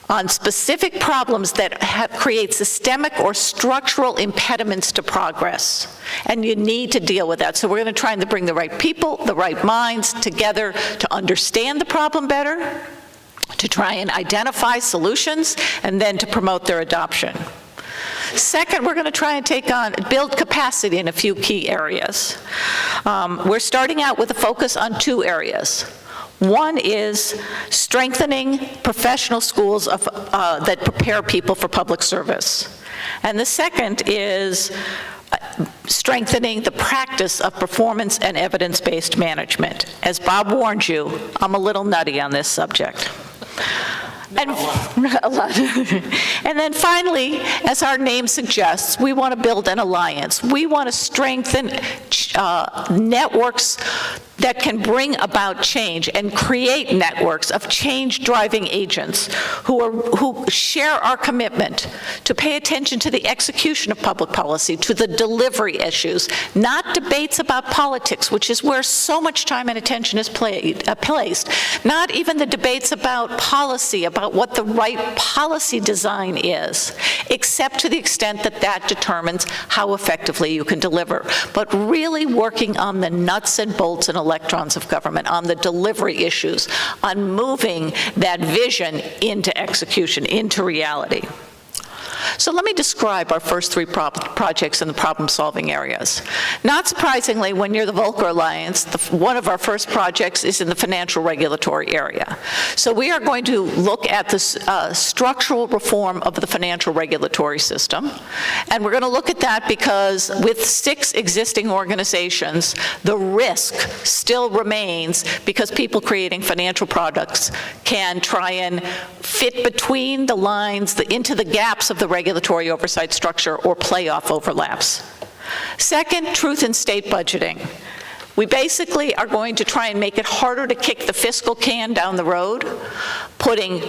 on specific problems that create systemic or structural impediments to progress. And you need to deal with that. So we're going to try to bring the right people, the right minds together to understand the problem better, to try and identify solutions, and then to promote their adoption. Second, we're going to try and build capacity in a few key areas. We're starting out with a focus on two areas. One is strengthening professional schools that prepare people for public service. And the second is strengthening the practice of performance and evidence-based management. As Bob warned you, I'm a little nutty on this subject. And, a lot. And then finally, as our name suggests, we want to build an alliance. We want to strengthen networks that can bring about change and create networks of change-driving agents who share our commitment to pay attention to the execution of public policy, to the delivery issues, not debates about politics, which is where so much time and attention is placed, not even the debates about policy, about what the right policy design is, except to the extent that that determines how effectively you can deliver, but really working on the nuts and bolts and electrons of government, on the delivery issues, on moving that vision into execution, into reality. So let me describe our first three projects in the problem-solving areas. Not surprisingly, when you're the Volker Alliance, one of our first projects is in the financial regulatory area. So we are going to look at the structural reform of the financial regulatory system. And we're going to look at that because with 6 existing organizations, the risk still remains because people creating financial products can try and fit between the lines, into the gaps of the regulatory oversight structure or play off overlaps. Second, truth in state budgeting. We basically are going to try and make it harder to kick the fiscal can down the road, putting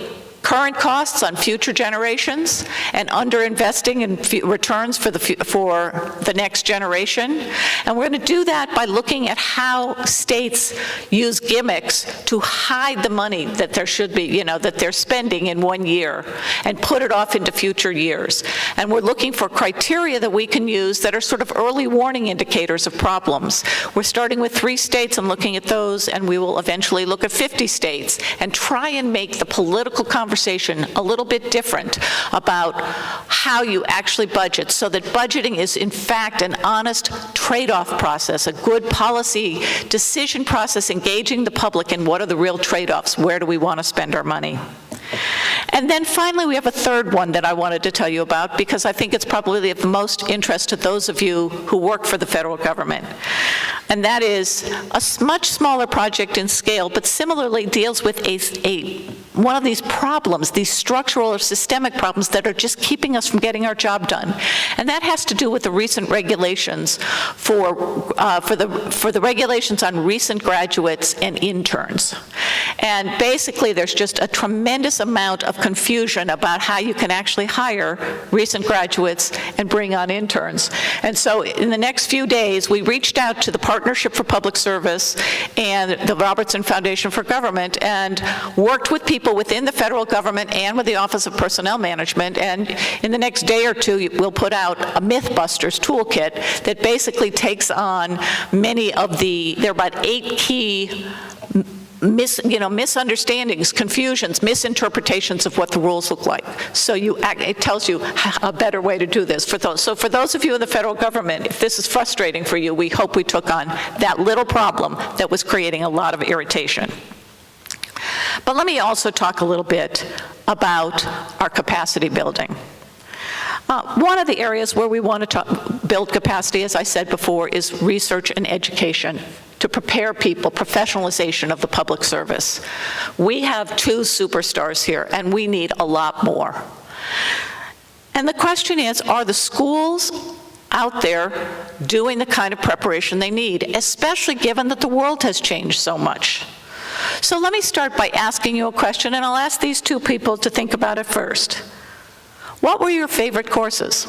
current costs on future generations and underinvesting in returns for the next generation. And we're going to do that by looking at how states use gimmicks to hide the money that there should be, that they're spending in one year and put it off into future years. And we're looking for criteria that we can use that are sort of early warning indicators of problems. We're starting with 3 states and looking at those, and we will eventually look at 50 states and try and make the political conversation a little bit different about how you actually budget, so that budgeting is in fact an honest trade-off process, a good policy decision process, engaging the public in what are the real trade-offs, where do we want to spend our money. And then finally, we have a third one that I wanted to tell you about because I think it's probably of the most interest to those of you who work for the federal government. And that is a much smaller project in scale, but similarly deals with one of these problems, these structural or systemic problems that are just keeping us from getting our job done. And that has to do with the recent regulations for the regulations on recent graduates and interns. And basically, there's just a tremendous amount of confusion about how you can actually hire recent graduates and bring on interns. And so in the next few days, we reached out to the Partnership for Public Service and the Robertson Foundation for Government and worked with people within the federal government and with the Office of Personnel Management. And in the next day or two, we'll put out a Mythbusters toolkit that basically takes on many of there are about 8 key misunderstandings, confusions, misinterpretations of what the rules look like. So it tells you a better way to do this. So for those of you in the federal government, if this is frustrating for you, we hope we took on that little problem that was creating a lot of irritation. But let me also talk a little bit about our capacity building. One of the areas where we want to build capacity, as I said before, is research and education to prepare people, professionalization of the public service. We have 2 superstars here, and we need a lot more. And the question is, are the schools out there doing the kind of preparation they need, especially given that the world has changed so much? So let me start by asking you a question, and I'll ask these 2 people to think about it first. What were your favorite courses?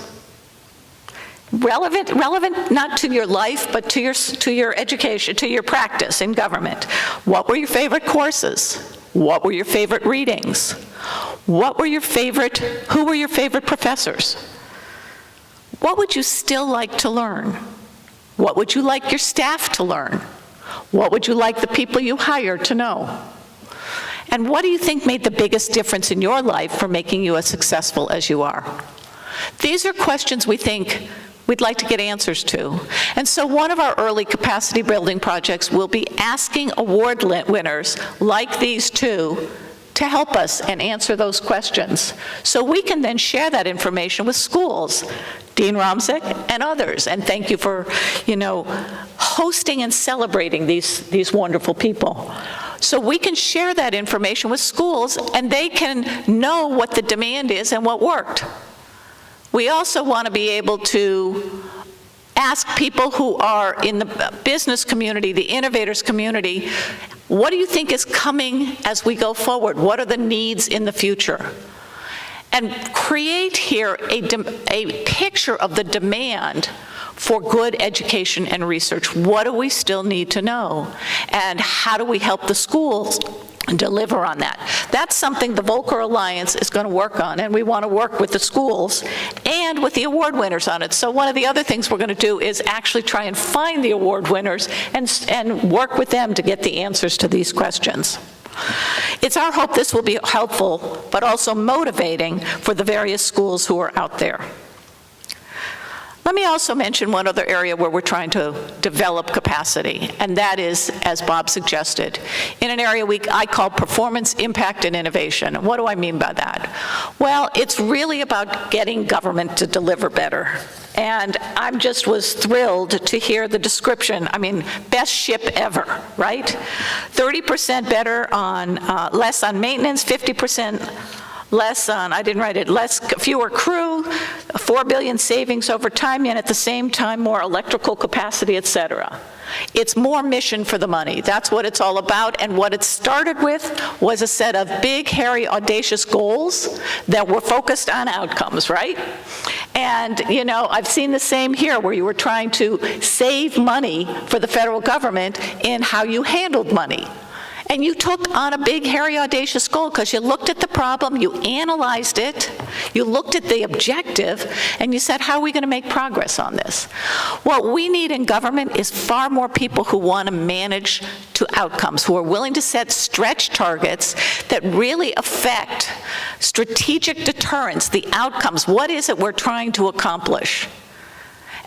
Relevant not to your life, but to your education, to your practice in government. What were your favorite courses? What were your favorite readings? Who were your favorite professors? What would you still like to learn? What would you like your staff to learn? What would you like the people you hire to know? And what do you think made the biggest difference in your life for making you as successful as you are? These are questions we think we'd like to get answers to. And so one of our early capacity building projects will be asking award winners like these 2 to help us and answer those questions. So we can then share that information with schools, Dean Romzik and others. And thank you for, hosting and celebrating these wonderful people. So we can share that information with schools, and they can know what the demand is and what worked. We also want to be able to ask people who are in the business community, the innovators community, what do you think is coming as we go forward? What are the needs in the future? And create here a picture of the demand for good education and research. What do we still need to know? And how do we help the schools deliver on that? That's something the Volker Alliance is going to work on, and we want to work with the schools and with the award winners on it. So one of the other things we're going to do is actually try and find the award winners and work with them to get the answers to these questions. It's our hope this will be helpful, but also motivating for the various schools who are out there. Let me also mention one other area where we're trying to develop capacity, and that is, as Bob suggested, in an area I call performance, impact, and innovation. What do I mean by that? Well, it's really about getting government to deliver better. And I was thrilled to hear the description. I mean, best ship ever, right? 30% better on, less on maintenance, 50% less on, I didn't write it, fewer crew, 4 billion savings over time, and at the same time, more electrical capacity, et cetera. It's more mission for the money. That's what it's all about, and what it started with was a set of big, hairy, audacious goals that were focused on outcomes, right? And, I've seen the same here, where you were trying to save money for the federal government in how you handled money. And you took on a big, hairy, audacious goal because you looked at the problem, you analyzed it, you looked at the objective, and you said, how are we going to make progress on this? What we need in government is far more people who want to manage to outcomes, who are willing to set stretch targets that really affect strategic deterrence, the outcomes. What is it we're trying to accomplish?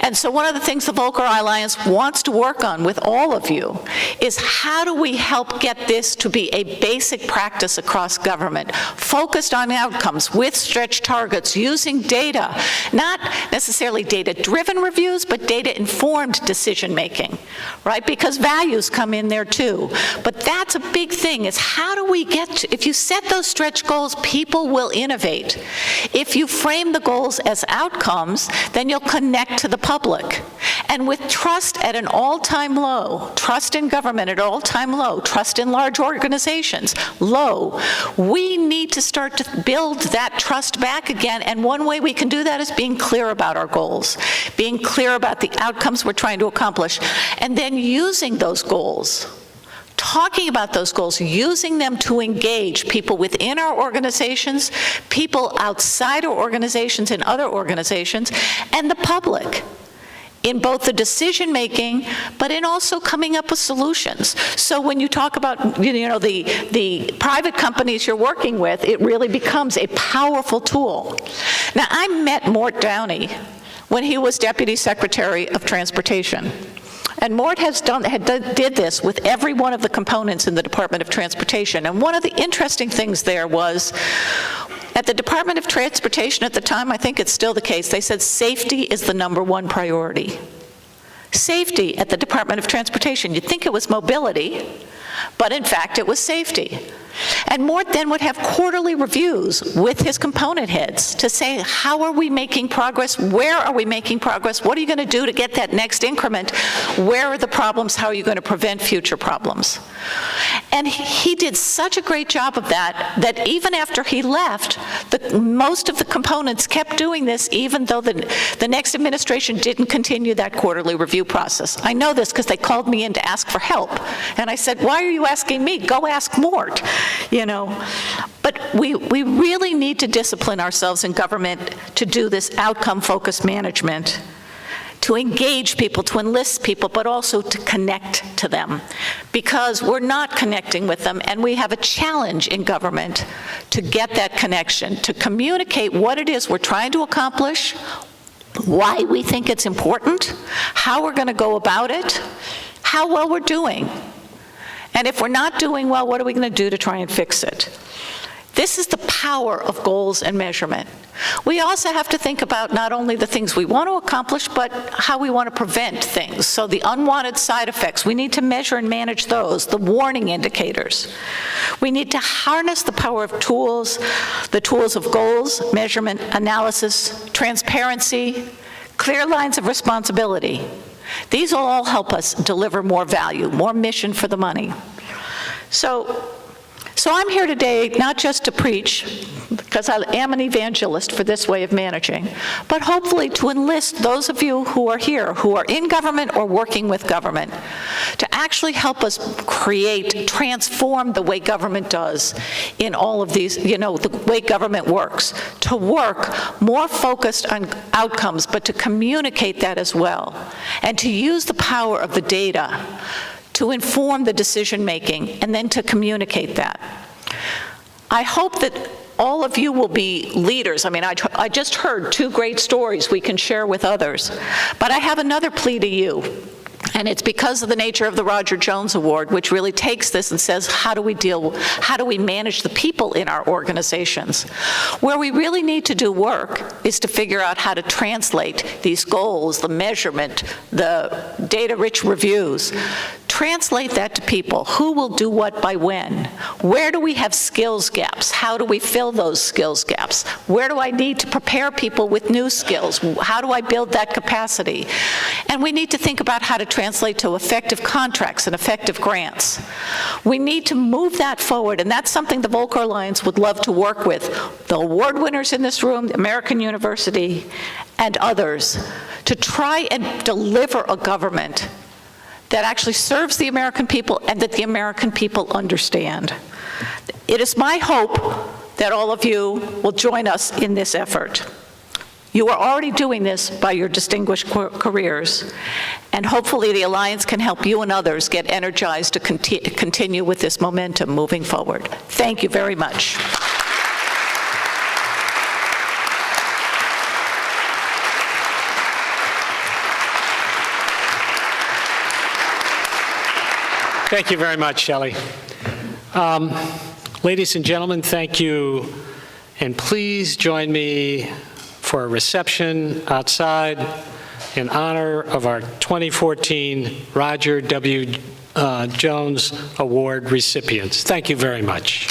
And so one of the things the Volker Alliance wants to work on with all of you is how do we help get this to be a basic practice across government, focused on outcomes with stretch targets, using data, not necessarily data-driven reviews, but data-informed decision-making, right? Because values come in there too. But that's a big thing, is how do we get to, if you set those stretch goals, people will innovate. If you frame the goals as outcomes, then you'll connect to the public. And with trust at an all-time low, trust in government at an all-time low, trust in large organizations low, we need to start to build that trust back again. And one way we can do that is being clear about our goals, being clear about the outcomes we're trying to accomplish, and then using those goals, talking about those goals, using them to engage people within our organizations, people outside our organizations and other organizations, and the public, in both the decision-making, but in also coming up with solutions. So when you talk about, the private companies you're working with, it really becomes a powerful tool. Now, I met Mort Downey when he was Deputy Secretary of Transportation. And Mort did this with every one of the components in the Department of Transportation. And one of the interesting things there was, At the Department of Transportation at the time, I think it's still the case, they said safety is the #1 priority. Safety at the Department of Transportation. You'd think it was mobility, but in fact it was safety. And Mort then would have quarterly reviews with his component heads to say, how are we making progress? Where are we making progress? What are you going to do to get that next increment? Where are the problems? How are you going to prevent future problems? And he did such a great job of that, that even after he left, most of the components kept doing this, even though the next administration didn't continue that quarterly review process. I know this because they called me in to ask for help. And I said, why are you asking me? Go ask Mort. You know, but we really need to discipline ourselves in government to do this outcome-focused management, to engage people, to enlist people, but also to connect to them, because we're not connecting with them, and we have a challenge in government to get that connection, to communicate what it is we're trying to accomplish, why we think it's important, how we're going to go about it, how well we're doing. And if we're not doing well, what are we going to do to try and fix it? This is the power of goals and measurement. We also have to think about not only the things we want to accomplish, but how we want to prevent things. So the unwanted side effects, we need to measure and manage those, the warning indicators. We need to harness the power of tools, the tools of goals, measurement, analysis, transparency, clear lines of responsibility. These will all help us deliver more value, more mission for the money. So I'm here today not just to preach, because I am an evangelist for this way of managing, but hopefully to enlist those of you who are here, who are in government or working with government, to actually help us transform the way government does in all of these, the way government works, to work more focused on outcomes, but to communicate that as well, and to use the power of the data to inform the decision-making, and then to communicate that. I hope that all of you will be leaders. I mean, I just heard 2 great stories we can share with others, but I have another plea to you. And it's because of the nature of the Roger Jones Award, which really takes this and says, how do we manage the people in our organizations? Where we really need to do work is to figure out how to translate these goals, the measurement, the data-rich reviews, translate that to people. Who will do what by when? Where do we have skills gaps? How do we fill those skills gaps? Where do I need to prepare people with new skills? How do I build that capacity? And we need to think about how to translate to effective contracts and effective grants. We need to move that forward, and that's something the Volker Alliance would love to work with the award winners in this room, the American University, and others, to try and deliver a government that actually serves the American people and that the American people understand. It is my hope that all of you will join us in this effort. You are already doing this by your distinguished careers, and hopefully the Alliance can help you and others get energized to continue with this momentum moving forward. Thank you very much. Thank you very much, Shelley. Ladies and gentlemen, thank you, and please join me for a reception outside in honor of our 2014 Roger W. Jones Award recipients. Thank you very much.